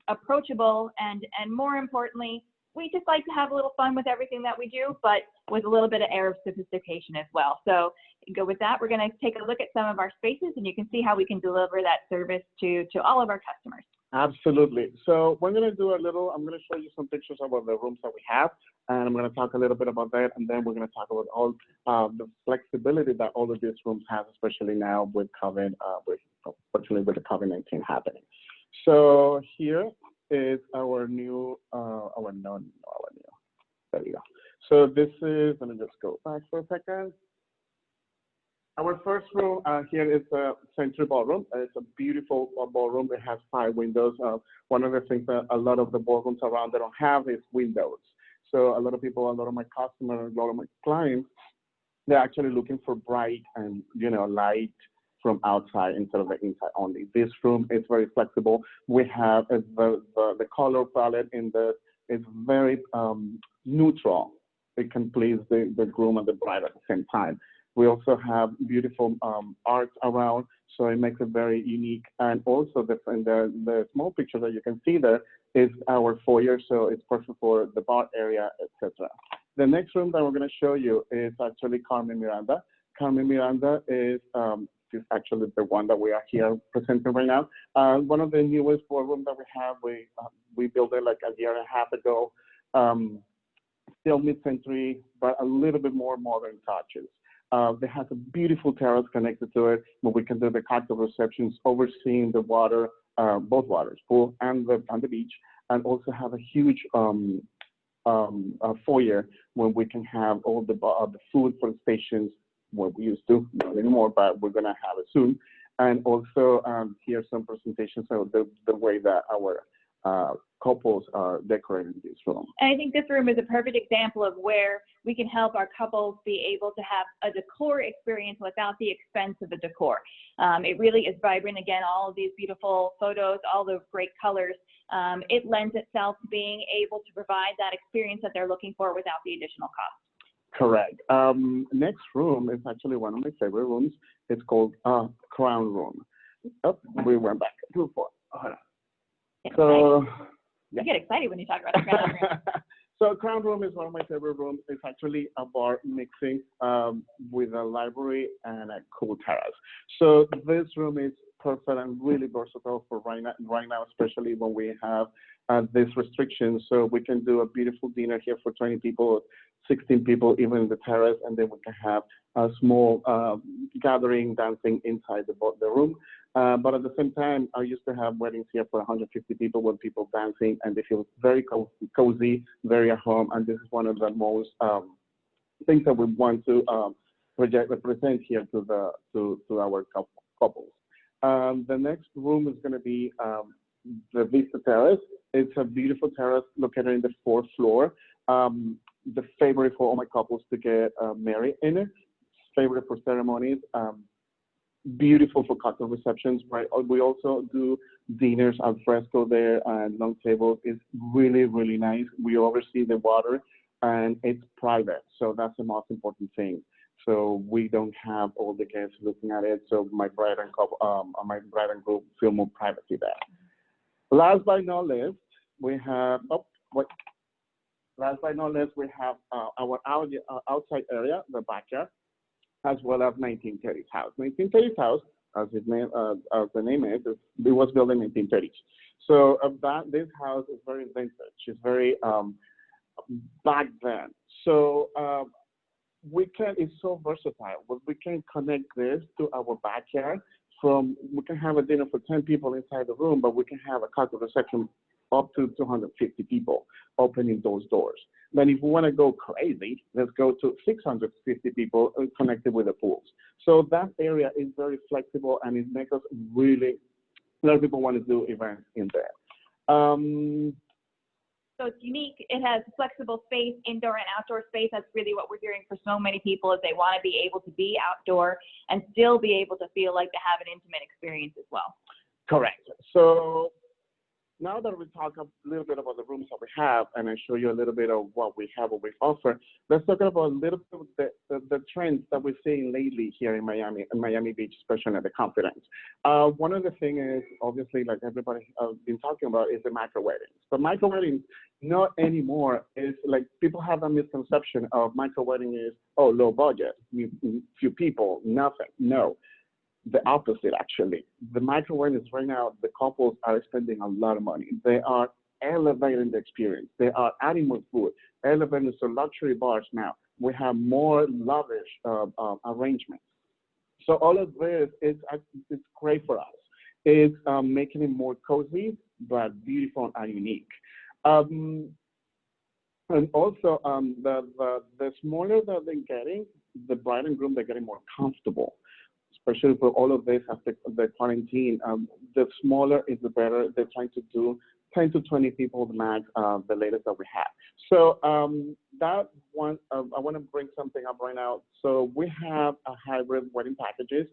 approachable, and more importantly, we just like to have a little fun with everything that we do, but with a little bit of air of sophistication as well. So go with that. We're going to take a look at some of our spaces, and you can see how we can deliver that service to all of our customers. Absolutely. So we're going to do I'm going to show you some pictures about the rooms that we have, and I'm going to talk a little bit about that, and then we're going to talk about all the flexibility that all of these rooms have, especially now with COVID, unfortunately with the COVID-19 happening. So here is our new, there you go. So this is, let me just go back for a second. Our first room here is a Century Ballroom. It's a beautiful ballroom. It has 5 windows. One of the things that a lot of the ballrooms around they don't have is windows. So a lot of people, a lot of my customers, a lot of my clients, they're actually looking for bright and light from outside instead of the inside only. This room is very flexible. We have the color palette in this is very neutral. It can please the groom and the bride at the same time. We also have beautiful art around, so it makes it very unique. And also the small picture that you can see there is our foyer, so it's perfect for the bar area, etc. The next room that we're going to show you is actually Carmen Miranda. Carmen Miranda is actually the one that we are here presenting right now. One of the newest ballrooms that we have, we built it like a year and a half ago. Still mid-century, but a little bit more modern touches. It has a beautiful terrace connected to it, where we can do the cocktail receptions, overseeing the water, both waters, pool and the beach, and also have a huge foyer where we can have all the food for the stations, what we used to, not anymore, but we're gonna have it soon. And also here's some presentations of the way that our couples are decorating this room. And I think this room is a perfect example of where we can help our couples be able to have a decor experience without the expense of the decor. It really is vibrant. Again, all of these beautiful photos, all those great colors. It lends itself to being able to provide that experience that they're looking for without the additional cost. Correct. Next room is actually one of my favorite rooms. It's called Crown Room. Oh, we went back. Hold on. So, yeah. You get excited when you talk about the Crown Room. So Crown Room is one of my favorite rooms. It's actually a bar mixing with a library and a cool terrace. So this room is perfect and really versatile for right now, especially when we have this restriction. So we can do a beautiful dinner here for 20 people, 16 people, even in the terrace, and then we can have a small gathering, dancing inside the room. But at the same time, I used to have weddings here for 150 people with people dancing, and they feel very cozy, very at home. And this is one of the most things that we want to represent here to our couples. The next room is going to be the Vista Terrace. It's a beautiful terrace located in the 4th floor. The favorite for all my couples to get married in it. Favorite for ceremonies. Beautiful for cocktail receptions, right? We also do dinners al fresco there and long tables. It's really, really nice. We oversee the water and it's private. So that's the most important thing. So we don't have all the guests looking at it. So my bride and groom feel more privacy there. Last but not least, we have, last but not least, we have our outside area, the backyard, as well as 1930s house. 1930s house, as the name is, it was built in 1930s. So this house is very vintage. It's very back then. So it's so versatile. We can connect this to our backyard. We can have a dinner for 10 people inside the room, but we can have a cocktail reception up to 250 people opening those doors. Then if we want to go crazy, let's go to 650 people connected with the pools. So that area is very flexible and it makes us really, a lot of people want to do events in there. So it's unique. It has flexible space, indoor and outdoor space. That's really what we're hearing for so many people is they want to be able to be outdoor and still be able to feel like they have an intimate experience as well. Correct. So now that we talk a little bit about the rooms that we have, and I show you a little bit of what we have, what we offer, let's talk about a little bit of the trends that we're seeing lately here in Miami Beach, especially at the Confidence. One of the things is, obviously, like everybody has been talking about, is the micro weddings. But micro weddings, not anymore. It's like people have a misconception of micro wedding is, oh, low budget, few people, nothing. No. The opposite, actually. The micro weddings right now, the couples are spending a lot of money. They are elevating the experience. They are adding more food, elevating to luxury bars now. We have more lavish arrangements. So all of this it's great for us. It's making it more cozy, but beautiful and unique. And also, the smaller that they're getting, the bride and groom, they're getting more comfortable. Especially for all of this after the quarantine, the smaller is the better. They're trying to do 10 to 20 people the max, the latest that we have. So that one, I want to bring something up right now. So we have a hybrid wedding packages.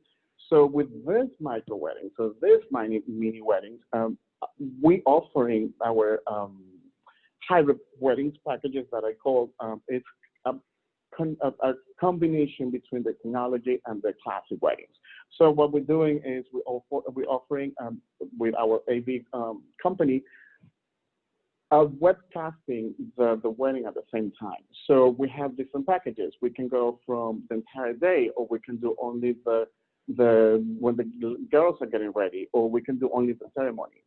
So with this micro wedding, so this mini weddings, we offering our hybrid weddings packages that I call it's a combination between the technology and the classic weddings. So what we're doing is we're offering with our AV company webcasting the wedding at the same time. So we have different packages. We can go from the entire day, or we can do only the when the girls are getting ready, or we can do only the ceremony.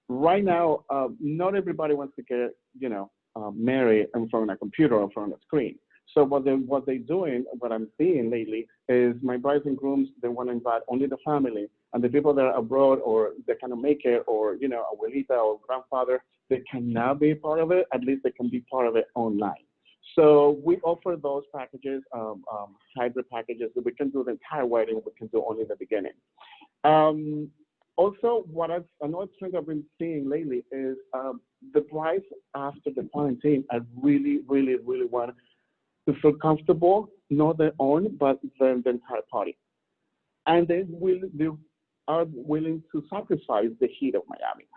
Right now, not everybody wants to get married in front of a computer or in front of a screen. So what they're doing, what I'm seeing lately, is my brides and grooms, they want to invite only the family, and the people that are abroad or they cannot make it, or abuelita or grandfather, they cannot be part of it. At least they can be part of it online. So we offer those packages, hybrid packages, that we can do the entire wedding, we can do only the beginning. Also, another trend I've been seeing lately is the brides after the quarantine are really, really, really want to feel comfortable, not their own, but the entire party. And they are willing to sacrifice the heat of Miami.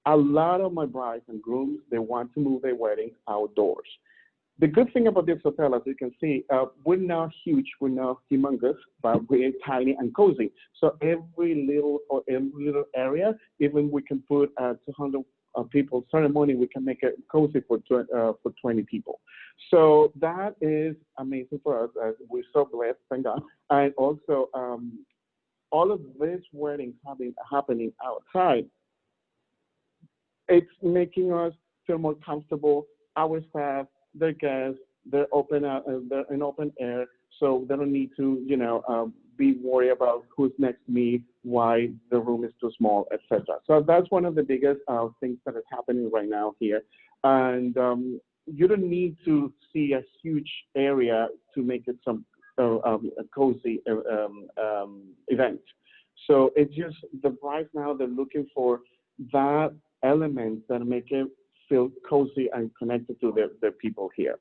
A lot of my brides and grooms, they want to move their weddings outdoors. The good thing about this hotel, as you can see, we're not huge, we're not humongous, but we're tiny and cozy. So every little area, even we can put 200 people ceremony, we can make it cozy for 20 people. So that is amazing for us, as we're so blessed, thank God. And also, all of these weddings happening outside, it's making us feel more comfortable. Our staff, their guests, they're in open air, so they don't need to, be worried about who's next to me, why the room is too small, etc. So that's one of the biggest things that is happening right now here. And you don't need to see a huge area to make it some a cozy event. So it's just the brides now, they're looking for that element that make it feel cozy and connected to their people here.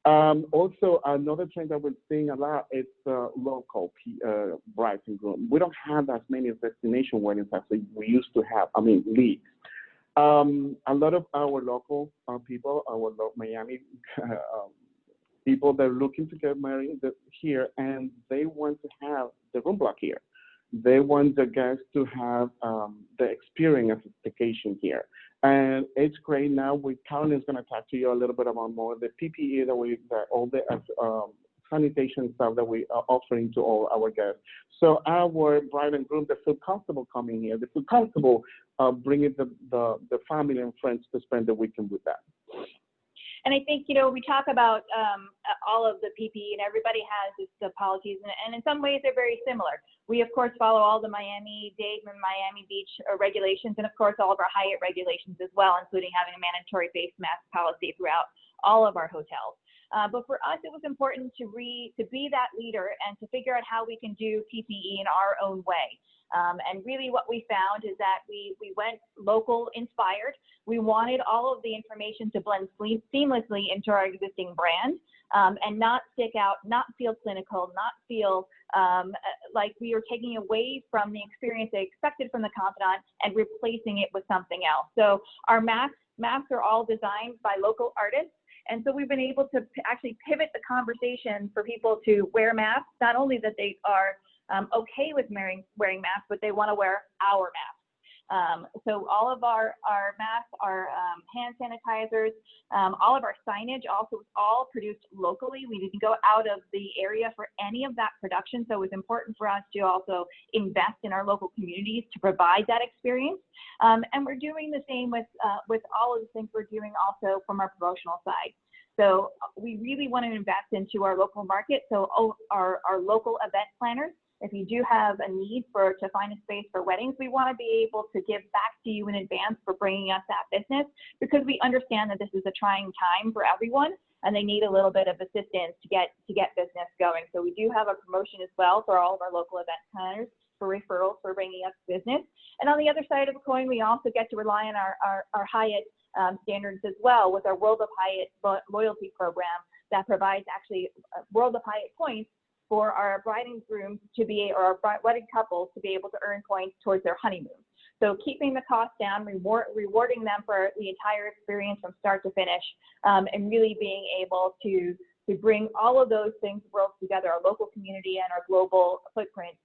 Also, another trend that we're seeing a lot is local brides and grooms. We don't have as many destination weddings as we used to have, leagues. A lot of our local people, our Miami people, they're looking to get married here, and they want to have the room block here. They want the guests to have the experience of vacation here. And it's great now. Karen is going to talk to you a little bit about more the PPE that all the sanitation stuff that we are offering to all our guests. So our bride and groom, they feel comfortable coming here. They feel comfortable bringing the family and friends to spend the weekend with them. And I think, we talk about all of the PPE, and everybody has the policies, and in some ways they're very similar. We, of course, follow all the Miami-Dade and Miami Beach regulations, and of course all of our Hyatt regulations as well, including having a mandatory face mask policy throughout all of our hotels. But for us, it was important to be that leader and to figure out how we can do PPE in our own way. And really what we found is that we went local inspired. We wanted all of the information to blend seamlessly into our existing brand, and not stick out, not feel clinical, not feel like we were taking away from the experience they expected from the Confidant and replacing it with something else. So our masks are all designed by local artists. And so we've been able to actually pivot the conversation for people to wear masks, not only that they are okay with wearing masks, but they want to wear our masks. So all of our masks, our hand sanitizers, all of our signage also was all produced locally. We didn't go out of the area for any of that production. So it was important for us to also invest in our local communities to provide that experience. And we're doing the same with all of the things we're doing also from our promotional side. So we really want to invest into our local market. So our local event planners, if you do have a need to find a space for weddings, we want to be able to give back to you in advance for bringing us that business, because we understand that this is a trying time for everyone and they need a little bit of assistance to get business going. So we do have a promotion as well for all of our local event planners for referrals for bringing us business. And on the other side of the coin, we also get to rely on our Hyatt standards as well with our World of Hyatt loyalty program that provides actually World of Hyatt points for our bride and groom or our wedded couples to be able to earn points towards their honeymoon. So keeping the cost down, rewarding them for the entire experience from start to finish, and really being able to bring all of those things worlds together, our local community and our global footprint,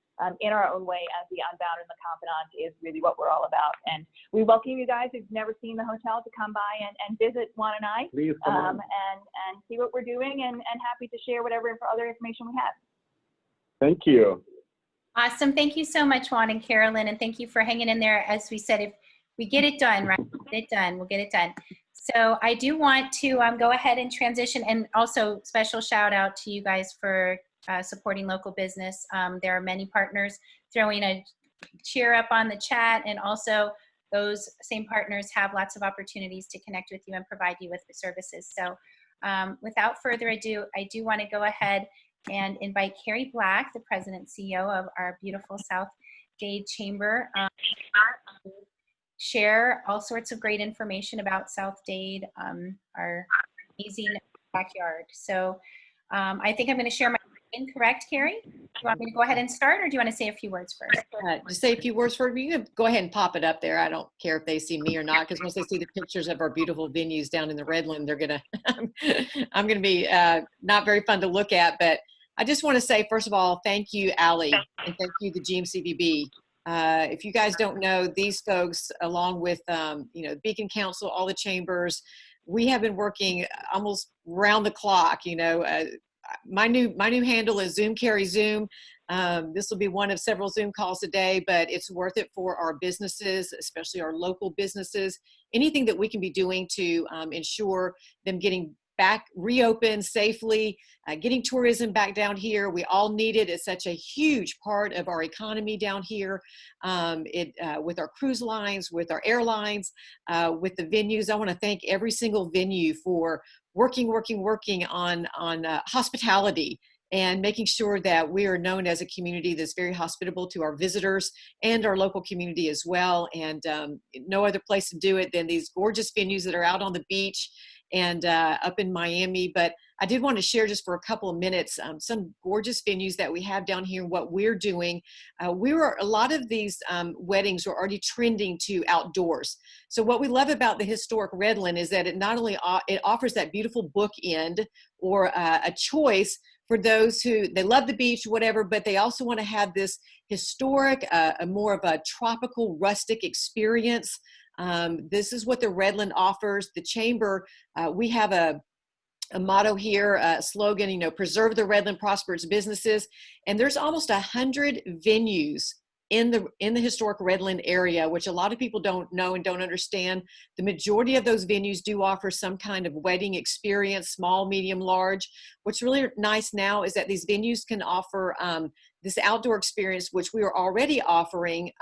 in our own way as the Unbound and the Confidant is really what we're all about. And we welcome you guys who've never seen the hotel to come by and visit Juan and I, Please come on. and see what we're doing, and happy to share whatever other information we have. Thank you. Awesome. Thank you so much, Juan and Carolyn, and thank you for hanging in there. As we said, if we get it done, right? We'll get it done. We'll get it done. So I do want to go ahead and transition, and also special shout out to you guys for supporting local business. There are many partners throwing a cheer up on the chat, and also those same partners have lots of opportunities to connect with you and provide you with the services. So without further ado, I do want to go ahead and invite Carrie Black, the President and CEO of our beautiful South Dade Chamber, to share all sorts of great information about South Dade, our amazing backyard. So I think I'm going to share my screen, correct, Carrie? Do you want me to go ahead and start, or do you want to say a few words first? Just say a few words for me. You can go ahead and pop it up there. I don't care if they see me or not, because once they see the pictures of our beautiful venues down in the Redland, they're gonna I'm gonna be not very fun to look at. But I just want to say, first of all, thank you, Allie, and thank you, the GMCVB. If you guys don't know, these folks, along with Beacon Council, all the chambers, we have been working almost round the clock. My new handle is Zoom Carry Zoom. This will be one of several Zoom calls today, but it's worth it for our businesses, especially our local businesses. Anything that we can be doing to ensure them getting back, reopened safely, getting tourism back down here. We all need it. It's such a huge part of our economy down here. With our cruise lines, with our airlines, with the venues. I want to thank every single venue for working on hospitality and making sure that we are known as a community that's very hospitable to our visitors and our local community as well. And no other place to do it than these gorgeous venues that are out on the beach and up in Miami. But I did want to share just for a couple of minutes some gorgeous venues that we have down here, what we're doing. A lot of these weddings are already trending to outdoors. So what we love about the historic Redland is that it not only it offers that beautiful bookend or a choice for those who, they love the beach, whatever, but they also want to have this historic, more of a tropical, rustic experience. This is what the Redland offers. The Chamber, we have a motto here, a slogan, preserve the Redland, prosper its businesses. And there's almost 100 venues in the historic Redland area, which a lot of people don't know and don't understand. The majority of those venues do offer some kind of wedding experience, small, medium, large. What's really nice now is that these venues can offer this outdoor experience, which we are already offering.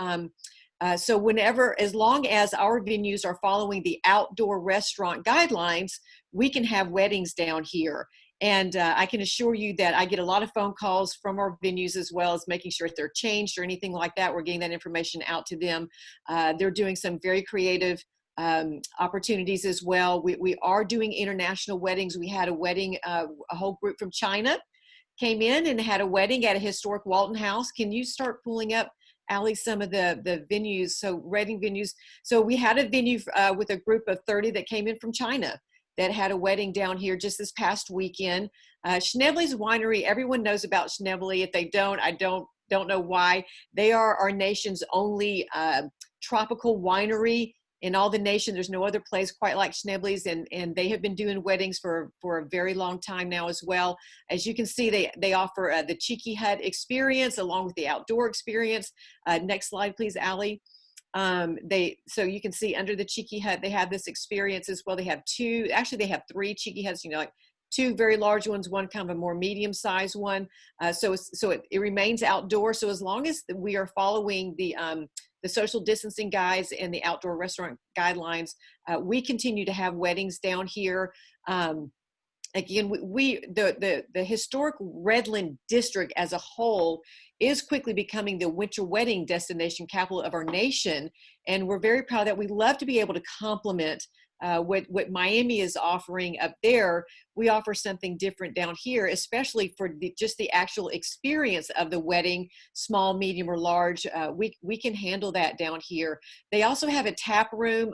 So whenever, as long as our venues are following the outdoor restaurant guidelines, we can have weddings down here. And I can assure you that I get a lot of phone calls from our venues, as well as making sure if they're changed or anything like that, we're getting that information out to them. They're doing some very creative opportunities as well. We are doing international weddings. We had a wedding, a whole group from China came in and had a wedding at a historic Walton House. Can you start pulling up, Allie, some of the venues, so wedding venues? So we had a venue with a group of 30 that came in from China that had a wedding down here just this past weekend. Schnebley's Winery, everyone knows about Schnebley. If they don't, I don't know why. They are our nation's only tropical winery. In all the nation, there's no other place quite like Schnebley's, and they have been doing weddings for a very long time now as well. As you can see, they offer the Cheeky Hut experience along with the outdoor experience. Next slide, please, Allie. So you can see under the Cheeky Hut, they have this experience as well. They have they have 3 Cheeky Huts, like 2 very large ones, one kind of a more medium-sized one. So it remains outdoor. So as long as we are following the social distancing guides and the outdoor restaurant guidelines, we continue to have weddings down here. Again, the historic Redland district as a whole is quickly becoming the winter wedding destination capital of our nation. And we're very proud that we love to be able to complement what Miami is offering up there. We offer something different down here, especially for just the actual experience of the wedding, small, medium, or large. We can handle that down here. They also have a tap room.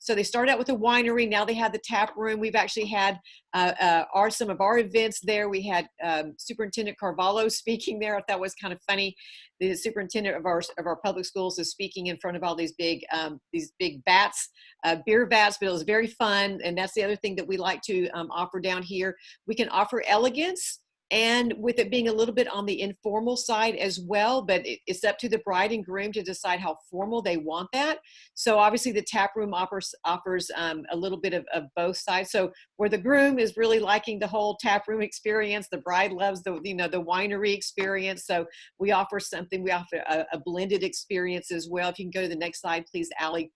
So they started out with a winery. Now they have the tap room. We've actually had some of our events there. We had Superintendent Carvalho speaking there. I thought was kind of funny. The superintendent of our public schools is speaking in front of all these big vats, beer vats, but it was very fun. And that's the other thing that we like to offer down here. We can offer elegance, and with it being a little bit on the informal side as well, but it's up to the bride and groom to decide how formal they want that. So obviously the tap room offers a little bit of both sides. So where the groom is really liking the whole tap room experience, the bride loves the winery experience. So we offer a blended experience as well. If you can go to the next slide, please, Allie,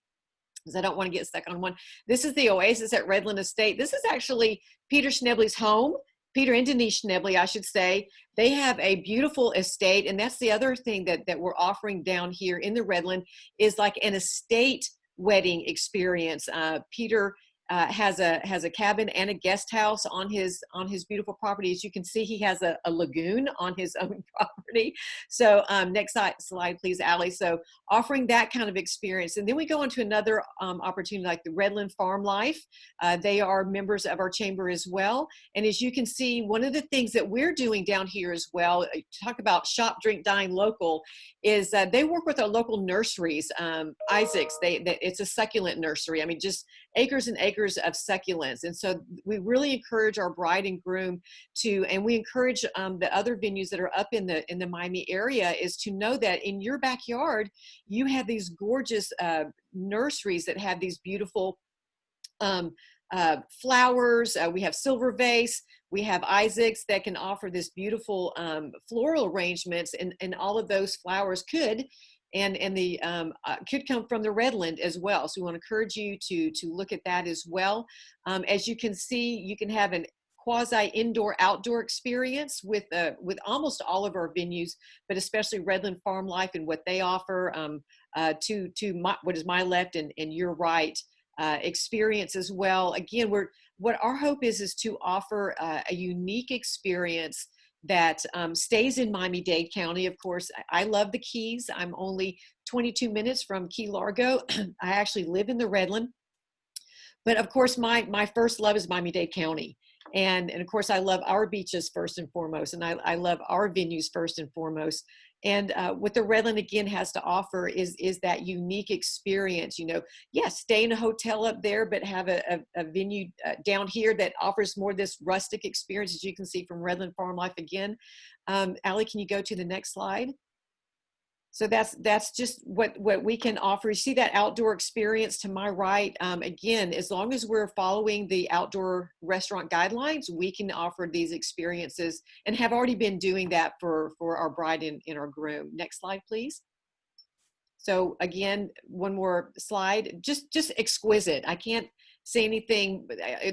because I don't want to get stuck on one. This is the Oasis at Redland Estate. This is actually Peter Schnebley's home. Peter and Denise Schnebley, I should say. They have a beautiful estate, and that's the other thing that we're offering down here in the Redland is like an estate wedding experience. Peter has a cabin and a guest house on his beautiful property. As you can see, he has a lagoon on his own property. So next slide, please, Allie. So offering that kind of experience. And then we go into another opportunity like the Redland Farm Life. They are members of our chamber as well. And as you can see, one of the things that we're doing down here as well, talk about shop, drink, dine local, is they work with our local nurseries. Isaac's, it's a succulent nursery. I mean, just acres and acres of succulents. And so we really encourage our bride and groom and we encourage the other venues that are up in the Miami area is to know that in your backyard, you have these gorgeous nurseries that have these beautiful flowers. We have silver vase. We have Isaac's that can offer this beautiful floral arrangements, and all of those flowers could come from the Redland as well. So we want to encourage you to look at that as well. As you can see, you can have an quasi indoor-outdoor experience with almost all of our venues, but especially Redland Farm Life and what they offer to what is my left and your right experience as well. Again, what our hope is to offer a unique experience that stays in Miami-Dade County. Of course, I love the Keys. I'm only 22 minutes from Key Largo. I actually live in the Redland. But of course, my first love is Miami-Dade County. And of course, I love our beaches first and foremost. And I love our venues first and foremost. And what the Redland, again, has to offer is that unique experience. Yes, stay in a hotel up there, but have a venue down here that offers more this rustic experience, as you can see from Redland Farm Life again. Allie, can you go to the next slide? So that's just what we can offer. You see that outdoor experience to my right. Again, as long as we're following the outdoor restaurant guidelines, we can offer these experiences and have already been doing that for our bride and our groom. Next slide, please. So again, one more slide. Just exquisite. I can't say anything.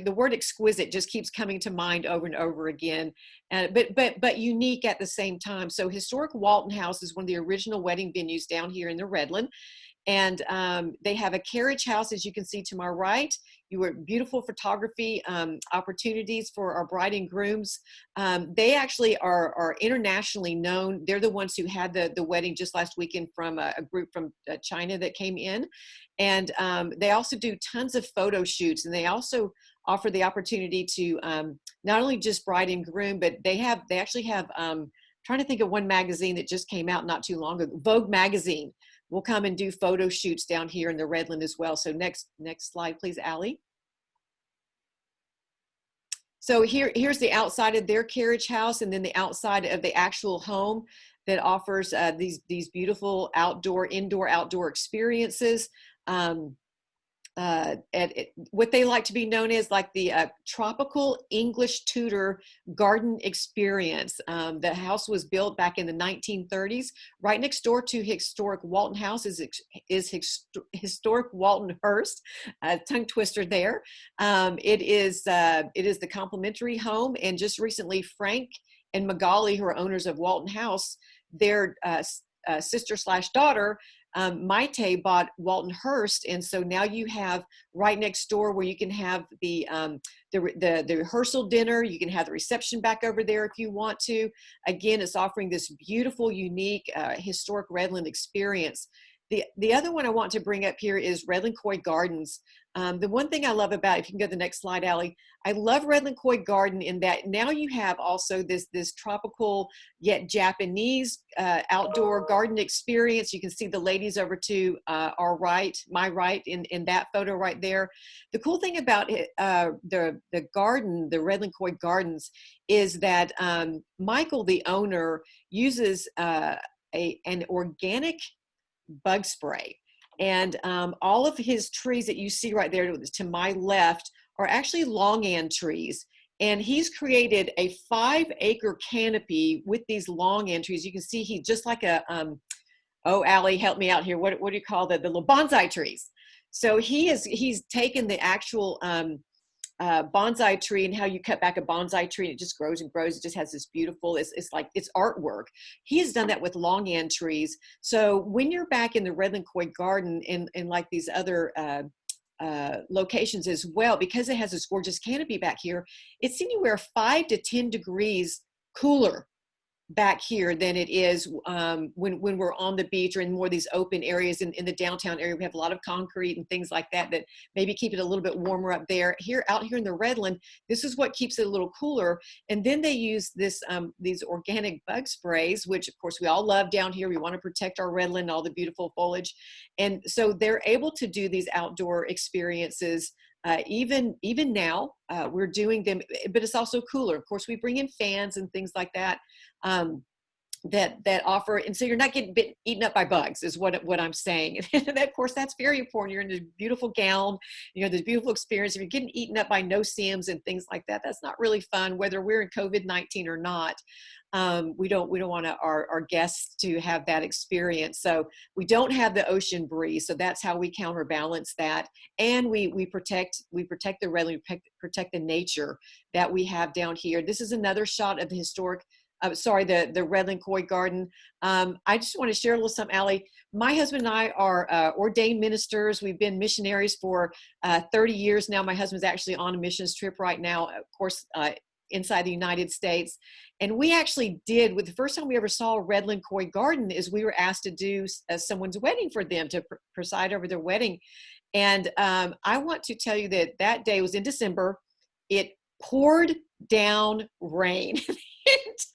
The word exquisite just keeps coming to mind over and over again, but unique at the same time. So historic Walton House is one of the original wedding venues down here in the Redland. And they have a carriage house, as you can see to my right. You were beautiful photography opportunities for our bride and grooms. They actually are internationally known. They're the ones who had the wedding just last weekend from a group from China that came in. And they also do tons of photo shoots, and they also offer the opportunity to not only just bride and groom, but they actually have, trying to think of one magazine that just came out not too long ago, Vogue magazine will come and do photo shoots down here in the Redland as well. So next slide, please, Allie. So here's the outside of their carriage house, and then the outside of the actual home that offers these beautiful indoor-outdoor experiences. What they like to be known as like the tropical English Tudor garden experience. The house was built back in the 1930s. Right next door to historic Walton House is historic Walton Hearst. Tongue twister there. It is the complimentary home, and just recently Frank and Magali, who are owners of Walton House, their sister/daughter, Maite, bought Walton Hearst, and so now you have right next door where you can have the rehearsal dinner. You can have the reception back over there if you want to. Again, it's offering this beautiful, unique, historic Redland experience. The other one I want to bring up here is Redland Koi Gardens. The one thing I love about, if you can go to the next slide, Allie, I love Redland Koi Garden in that now you have also this tropical yet Japanese outdoor garden experience. You can see the ladies over to our right, my right, in that photo right there. The cool thing about the garden, the Redland Koi Gardens, is that Michael, the owner, uses an organic bug spray. And all of his trees that you see right there to my left are actually longan trees. And he's created a 5-acre canopy with these longan trees. You can see he just like a, oh, Allie, help me out here. What do you call the little bonsai trees? So he's taken the actual bonsai tree and how you cut back a bonsai tree and it just grows and grows. It just has this beautiful, it's like it's artwork. He has done that with longan trees. So when you're back in the Redland Koi Garden and like these other locations as well, because it has this gorgeous canopy back here, it's anywhere 5 to 10 degrees cooler back here than it is when we're on the beach or in more of these open areas in the downtown area. We have a lot of concrete and things like that maybe keep it a little bit warmer up there. Out here in the Redland, this is what keeps it a little cooler. And then they use these organic bug sprays, which of course we all love down here. We want to protect our Redland, all the beautiful foliage. And so they're able to do these outdoor experiences even now. We're doing them, but it's also cooler. Of course, we bring in fans and things like that that offer, and so you're not getting eaten up by bugs is what I'm saying. And of course, that's very important. You're in this beautiful gown, this beautiful experience. If you're getting eaten up by no-see-ums and things like that, that's not really fun, whether we're in COVID-19 or not. We don't want our guests to have that experience. So we don't have the ocean breeze. So that's how we counterbalance that. And we protect the Redland, we protect the nature that we have down here. This is another shot of the historic, the Redland Koi Garden. I just want to share a little something, Allie. My husband and I are ordained ministers. We've been missionaries for 30 years now. My husband's actually on a missions trip right now, of course, inside the United States. And we actually did, with the first time we ever saw Redland Koi Garden is we were asked to do someone's wedding for them, to preside over their wedding. And I want to tell you that day was in December. It poured down rain the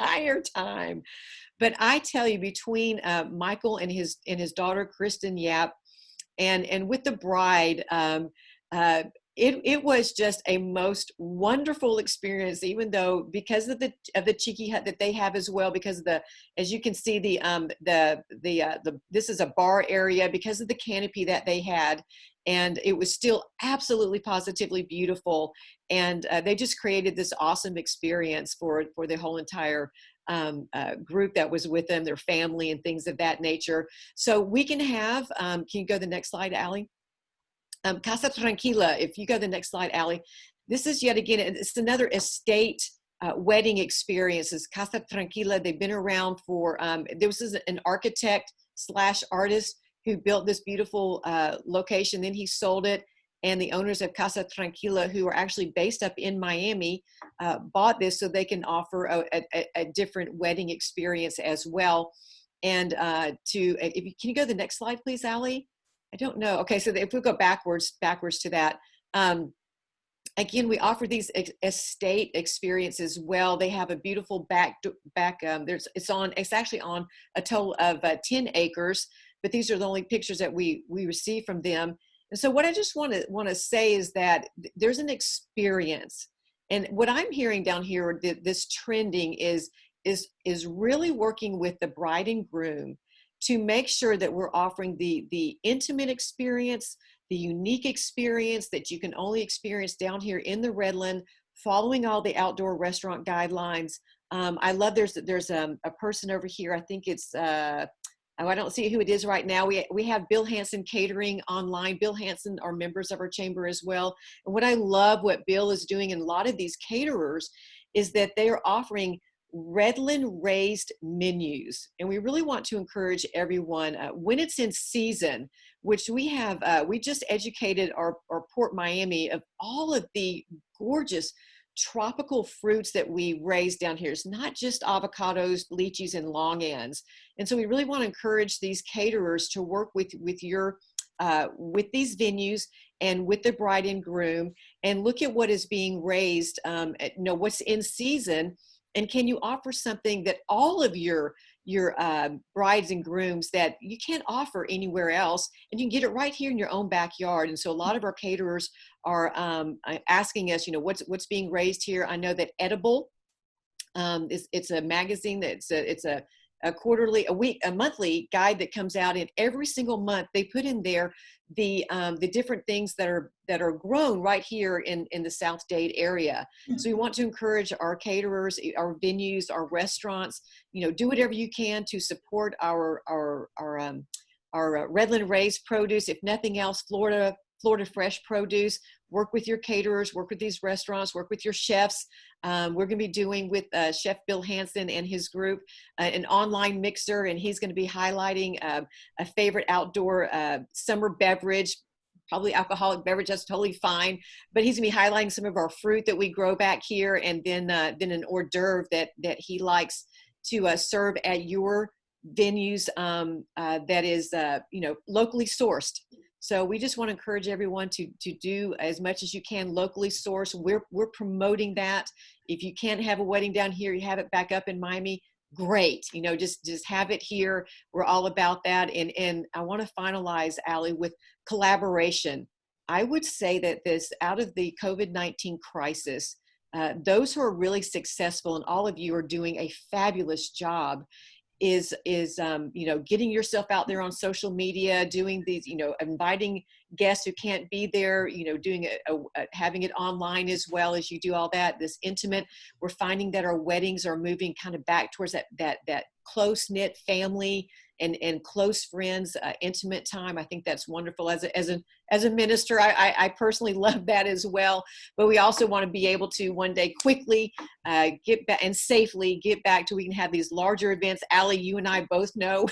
entire time. But I tell you, between Michael and his daughter, Kristen Yap, and with the bride, it was just a most wonderful experience, even though because of the cheeky hut that they have as well, because of as you can see, this is a bar area, because of the canopy that they had, and it was still absolutely positively beautiful. And they just created this awesome experience for the whole entire group that was with them, their family and things of that nature. So we can have, can you go to the next slide, Allie? Casa Tranquila, if you go to the next slide, Allie, this is yet again, it's another estate wedding experiences. Casa Tranquila, they've been around for, this is an architect / artist who built this beautiful location, then he sold it, and the owners of Casa Tranquila, who are actually based up in Miami, bought this so they can offer a different wedding experience as well. And can you go to the next slide, please, Allie? I don't know. Okay, so if we go backwards to that, again, we offer these estate experiences. Well, they have a beautiful it's actually on a total of 10 acres, but these are the only pictures that we receive from them. And so what I just want to say is that there's an experience, and what I'm hearing down here, this trending is really working with the bride and groom to make sure that we're offering the intimate experience, the unique experience that you can only experience down here in the Redland, following all the outdoor restaurant guidelines. I love there's a person over here, I think it's, I don't see who it is right now. We have Bill Hansen Catering online. Bill Hansen are members of our chamber as well. And what I love what Bill is doing, and a lot of these caterers, is that they are offering Redland raised menus. And we really want to encourage everyone, when it's in season, which we have, we just educated our Port Miami of all of the gorgeous tropical fruits that we raise down here. It's not just avocados, lychees, and long ends. And so we really want to encourage these caterers to work with these venues and with the bride and groom, and look at what is being raised, what's in season, and can you offer something that all of your brides and grooms that you can't offer anywhere else, and you can get it right here in your own backyard. And so a lot of our caterers are asking us, what's being raised here. I know that Edible, it's a magazine that's a quarterly, a monthly guide that comes out, and every single month they put in there the different things that are grown right here in the South Dade area. So we want to encourage our caterers, our venues, our restaurants, do whatever you can to support our Redland raised produce. If nothing else, Florida fresh produce. Work with your caterers, work with these restaurants, work with your chefs. We're going to be doing with Chef Bill Hansen and his group an online mixer, and he's going to be highlighting a favorite outdoor summer beverage, probably alcoholic beverage. That's totally fine. But he's going to be highlighting some of our fruit that we grow back here, and then an hors d'oeuvre that he likes to serve at your venues that is locally sourced. So we just want to encourage everyone to do as much as you can locally sourced. We're promoting that. If you can't have a wedding down here, you have it back up in Miami, great. Just have it here. We're all about that. And I want to finalize, Allie, with collaboration. I would say that out of the COVID-19 crisis, those who are really successful, and all of you are doing a fabulous job, is getting yourself out there on social media, doing these, inviting guests who can't be there, doing having it online as well as you do all that, this intimate. We're finding that our weddings are moving kind of back towards that close-knit family and close friends, intimate time. I think that's wonderful. As a minister, I personally love that as well. But we also want to be able to one day quickly get back and safely get back to we can have these larger events. Allie, you and I both know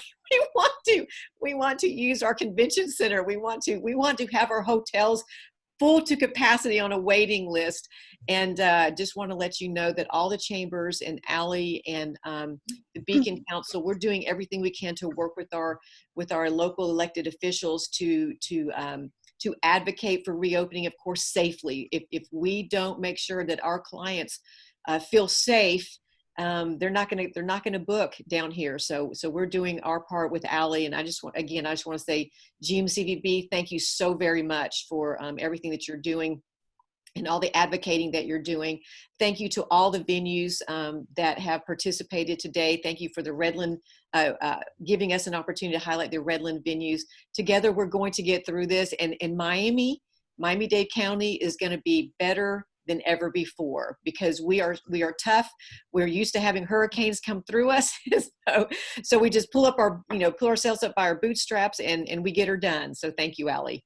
we want to use our convention center. We want to have our hotels full to capacity on a waiting list. And just want to let you know that all the chambers and Allie and the Beacon Council, we're doing everything we can to work with our local elected officials to advocate for reopening, of course, safely. If we don't make sure that our clients feel safe, they're not going to book down here. So we're doing our part with Allie, and I just want to say, GMCVB, thank you so very much for everything that you're doing and all the advocating that you're doing. Thank you to all the venues that have participated today. Thank you for the Redland, giving us an opportunity to highlight the Redland venues. Together, we're going to get through this, and Miami-Dade County is going to be better than ever before, because we are tough. We're used to having hurricanes come through us. so we just pull ourselves up by our bootstraps and we get her done. So thank you, Allie.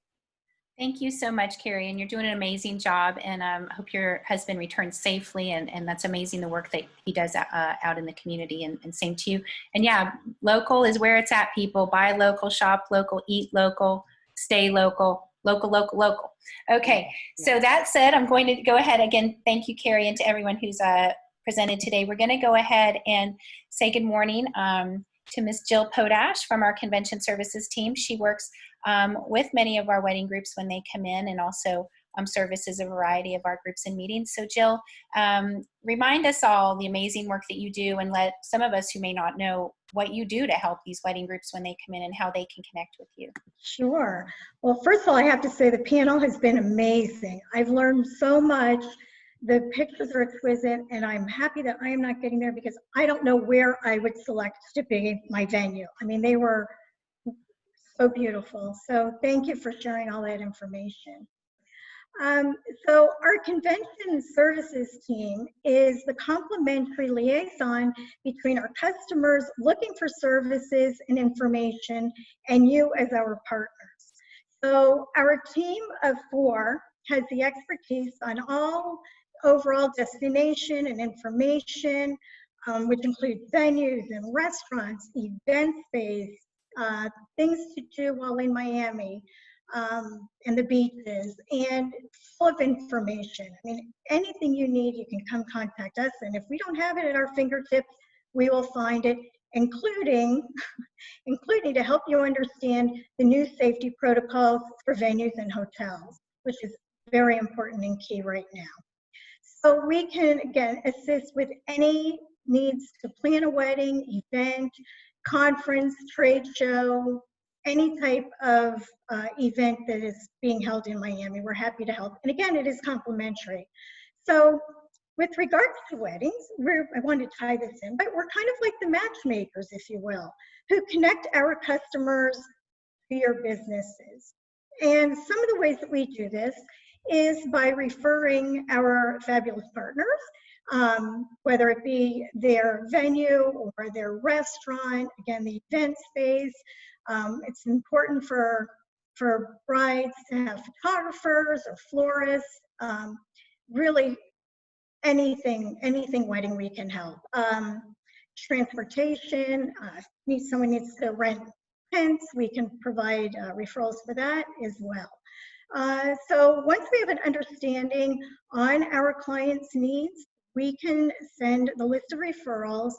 Thank you so much, Carrie, and you're doing an amazing job, and hope your husband returns safely, and that's amazing, the work that he does out in the community, and same to you. And yeah, local is where it's at, people. Buy local, shop local, eat local, stay local. Local. Okay, so that said, I'm going to go ahead again. Thank you, Carrie, and to everyone who's presented today. We're going to go ahead and say good morning to Miss Jill Podash from our Convention Services team. She works with many of our wedding groups when they come in, and also services a variety of our groups and meetings. So Jill, remind us all the amazing work that you do, and let some of us who may not know what you do to help these wedding groups when they come in, and how they can connect with you. Sure. Well, first of all, I have to say the panel has been amazing. I've learned so much. The pictures are exquisite, and I'm happy that I am not getting there, because I don't know where I would select to be my venue. I mean, they were so beautiful. So thank you for sharing all that information. So our Convention Services team is the complementary liaison between our customers looking for services and information and you as our partners. So our team of 4 has the expertise on all overall destination and information, which includes venues and restaurants, event space, things to do while in Miami, and the beaches, and full of information. I mean, anything you need, you can come contact us. And if we don't have it at our fingertips, we will find it, including to help you understand the new safety protocols for venues and hotels, which is very important and key right now. So we can, again, assist with any needs to plan a wedding, event, conference, trade show, any type of event that is being held in Miami. We're happy to help. And again, it is complimentary. So with regards to weddings, I want to tie this in, but we're kind of like the matchmakers, if you will, who connect our customers to your businesses. And some of the ways that we do this is by referring our fabulous partners, whether it be their venue or their restaurant, again, the event space. It's important for brides to have photographers or florists, really anything wedding we can help. Transportation, if someone needs to rent tents, we can provide referrals for that as well. So once we have an understanding on our clients' needs, we can send the list of referrals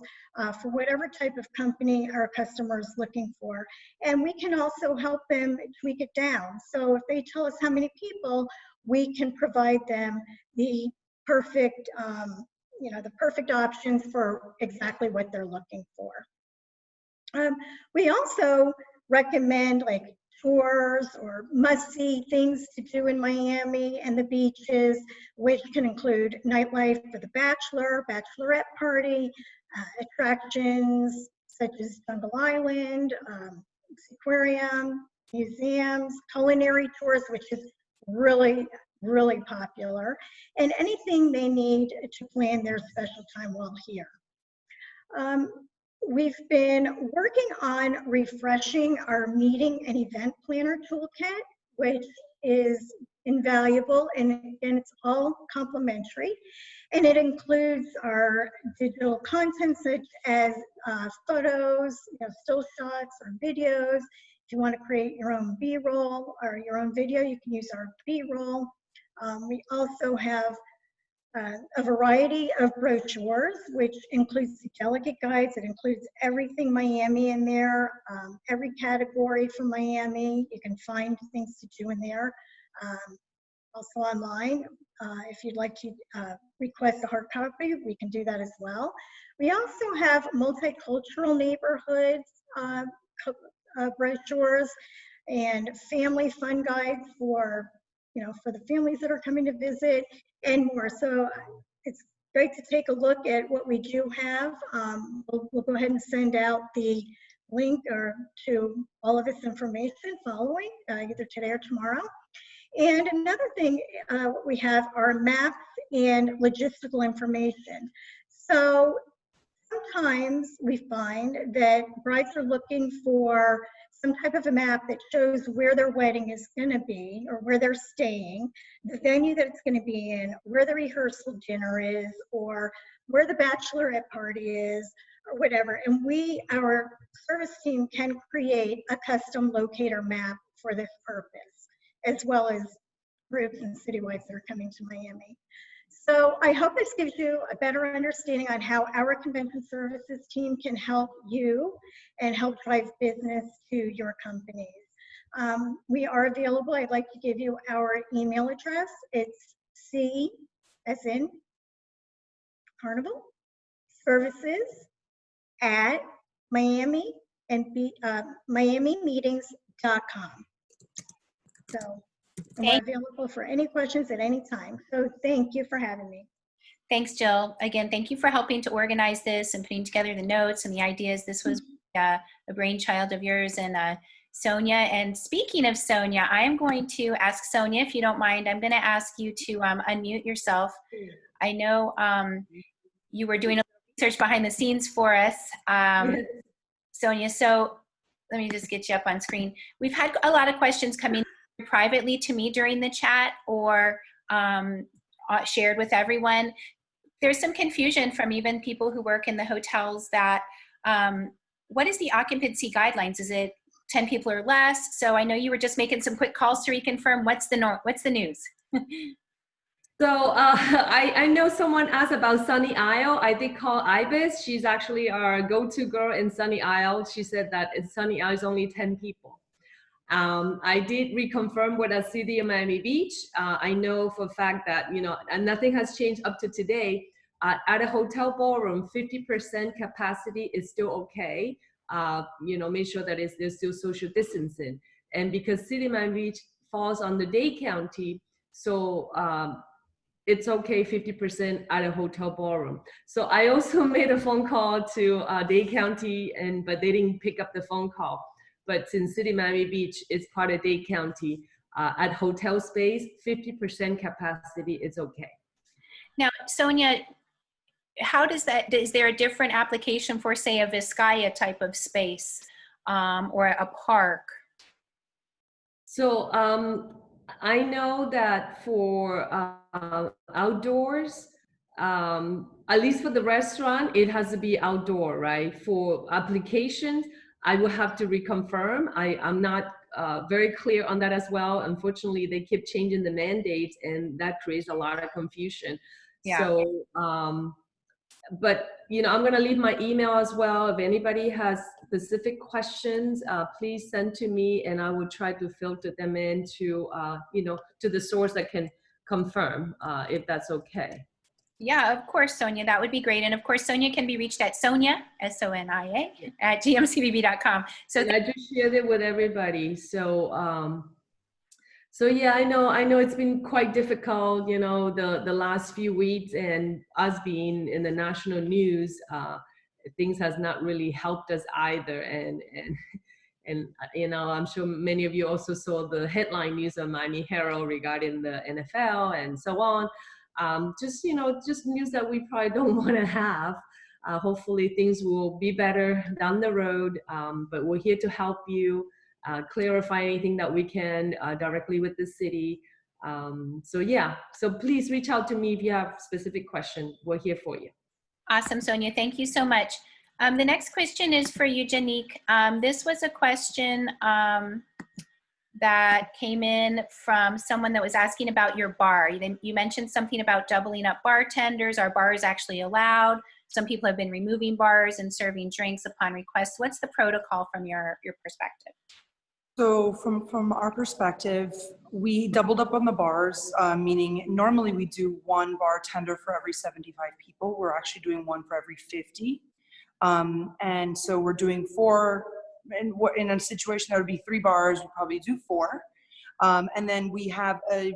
for whatever type of company our customer is looking for. And we can also help them tweak it down. So if they tell us how many people, we can provide them the perfect, the perfect options for exactly what they're looking for. We also recommend like tours or must-see things to do in Miami and the beaches, which can include nightlife for the bachelor, bachelorette party, attractions such as Jungle Island, aquarium, museums, culinary tours, which is really popular, and anything they need to plan their special time while here. We've been working on refreshing our meeting and event planner toolkit, which is invaluable, and again, it's all complimentary. And it includes our digital content such as photos, still shots or videos. If you want to create your own B-roll or your own video, you can use our B-roll. We also have a variety of brochures, which includes the delegate guides. It includes everything Miami in there, every category from Miami. You can find things to do in there. Also online, if you'd like to request a hard copy, we can do that as well. We also have multicultural neighborhoods brochures and family fun guides for the families that are coming to visit and more. So it's great to take a look at what we do have. We'll go ahead and send out the link to all of this information following, either today or tomorrow. And another thing we have are maps and logistical information. So sometimes we find that brides are looking for some type of a map that shows where their wedding is going to be or where they're staying, the venue that it's going to be in, where the rehearsal dinner is, or where the bachelorette party is, or whatever. And our service team can create a custom locator map for this purpose, as well as groups and citywides that are coming to Miami. So I hope this gives you a better understanding on how our convention services team can help you and help drive business to your companies. We are available. I'd like to give you our email address. It's C as in Carnival Services at Miami and MiamiMeetings.com. So we're available for any questions at any time. So thank you for having me. Thanks, Jill. Again, thank you for helping to organize this and putting together the notes and the ideas. This was a brainchild of yours and Sonia. And speaking of Sonia, I am going to ask Sonia, if you don't mind, I'm going to ask you to unmute yourself. I know you were doing a little research behind the scenes for us, Sonia. So let me just get you up on screen. We've had a lot of questions coming privately to me during the chat or shared with everyone. There's some confusion from even people who work in the hotels that what is the occupancy guidelines? Is it 10 people or less. So I know you were just making some quick calls to reconfirm. What's the news? So I know someone asked about Sunny Isle. I did call Ibis. She's actually our go-to girl in Sunny Isle. She said that in Sunny Isle is only 10 people. I did reconfirm with the city of Miami Beach. I know for a fact that, you know, and nothing has changed up to today. At a hotel ballroom, 50% capacity is still okay. You know, make sure that there's still social distancing. And because city of Miami Beach falls on the Dade County, so it's okay 50% at a hotel ballroom. So I also made a phone call to Dade County, but they didn't pick up the phone call. But since City Miami Beach is part of Dade County, at hotel space, 50% capacity is okay. Now, Sonia, how does that, is there a different application for, say, a Vizcaya type of space or a park? So I know that for outdoors, at least for the restaurant, it has to be outdoor, right? For applications, I will have to reconfirm. I'm not very clear on that as well. Unfortunately, they keep changing the mandates, and that creates a lot of confusion. Yeah. So, but you know, I'm gonna leave my email as well. If anybody has specific questions, please send to me, and I will try to filter them into, you know, to the source that can confirm, if that's okay. Yeah, of course, Sonia, that would be great. And of course, Sonia can be reached at Sonia, S-O-N-I-A, at gmcbb.com. So and I just shared it with everybody. So, so yeah, I know it's been quite difficult, you know, the last few weeks, and us being in the national news, things has not really helped us either. And you know, I'm sure many of you also saw the headline news on Miami Herald regarding the NFL and so on. Just, you know, just news that we probably don't want to have. Hopefully things will be better down the road, but we're here to help you clarify anything that we can directly with the city. So yeah, so please reach out to me if you have specific questions. We're here for you. Awesome, Sonia. Thank you so much. The next question is for you, Janique. This was a question that came in from someone that was asking about your bar. You mentioned something about doubling up bartenders. Are bars actually allowed? Some people have been removing bars and serving drinks upon request. What's the protocol from your perspective? So from our perspective, we doubled up on the bars, meaning normally we do one bartender for every 75 people. We're actually doing one for every 50. And so we're doing 4, and in a situation that would be 3 bars, we probably do 4. And then we have a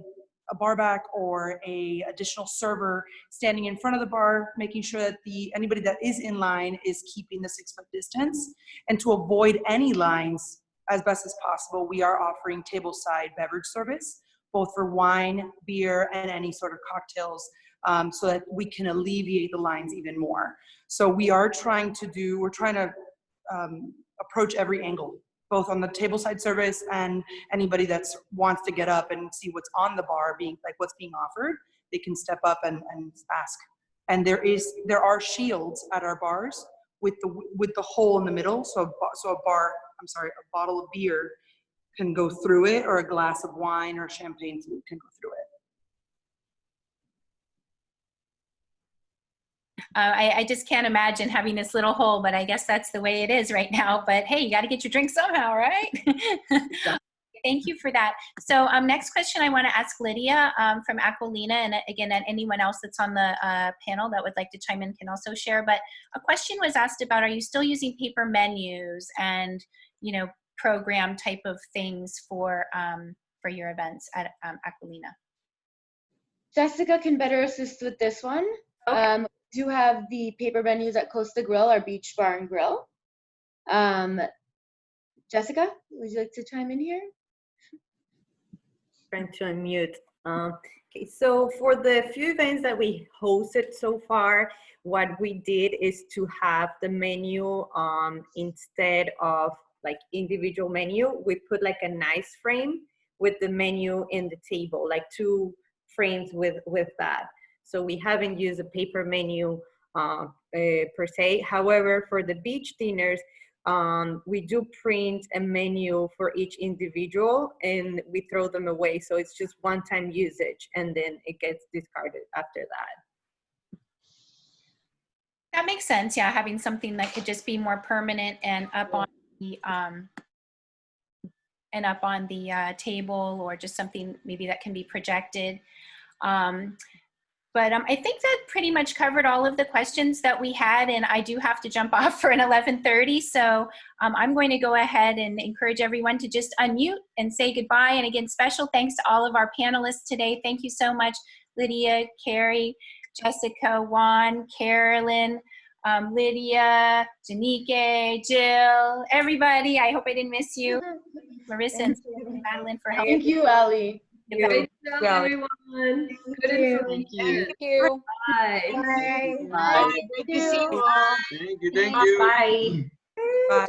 bar back or a additional server standing in front of the bar, making sure that anybody that is in line is keeping the 6-foot distance. And to avoid any lines as best as possible, we are offering tableside beverage service, both for wine, beer, and any sort of cocktails, so that we can alleviate the lines even more. So we're trying to approach every angle, both on the tableside service and anybody that wants to get up and see what's on the bar, what's being offered, they can step up and ask. And there are shields at our bars with the hole in the middle, so a bottle of beer can go through it, or a glass of wine or champagne can go through it. I just can't imagine having this little hole, but I guess that's the way it is right now. But hey, you got to get your drink somehow, right? Yeah. Thank you for that. So next question I want to ask Lydia from Aquilina, and again, anyone else that's on the panel that would like to chime in can also share. But a question was asked about, are you still using paper menus and, you know, program type of things for your events at Aquilina? Jessica can better assist with this one. Okay. We do have the paper menus at Costa Grill, our beach bar and grill. Jessica, would you like to chime in here? Trying to unmute. Okay, so for the few events that we hosted so far, what we did is to have the menu instead of like individual menu, we put like a nice frame with the menu in the table, like 2 frames with that. So we haven't used a paper menu per se. However, for the beach dinners, we do print a menu for each individual and we throw them away. So it's just one-time usage and then it gets discarded after that. That makes sense. Yeah, having something that could just be more permanent and up on the table, or just something maybe that can be projected. But I think that pretty much covered all of the questions that we had, and I do have to jump off for an 11:30. So I'm going to go ahead and encourage everyone to just unmute and say goodbye. And again, special thanks to all of our panelists today. Thank you so much, Lydia, Carrie, Jessica, Juan, Carolyn, Lydia, Janike, Jill, everybody. I hope I didn't miss you. Marissa and Madeline for helping. Thank you, Ali. Great job, everyone. Good information. Thank you. Thank you. Bye. Bye. Bye. Great to see you all. Thank you. Bye. Bye.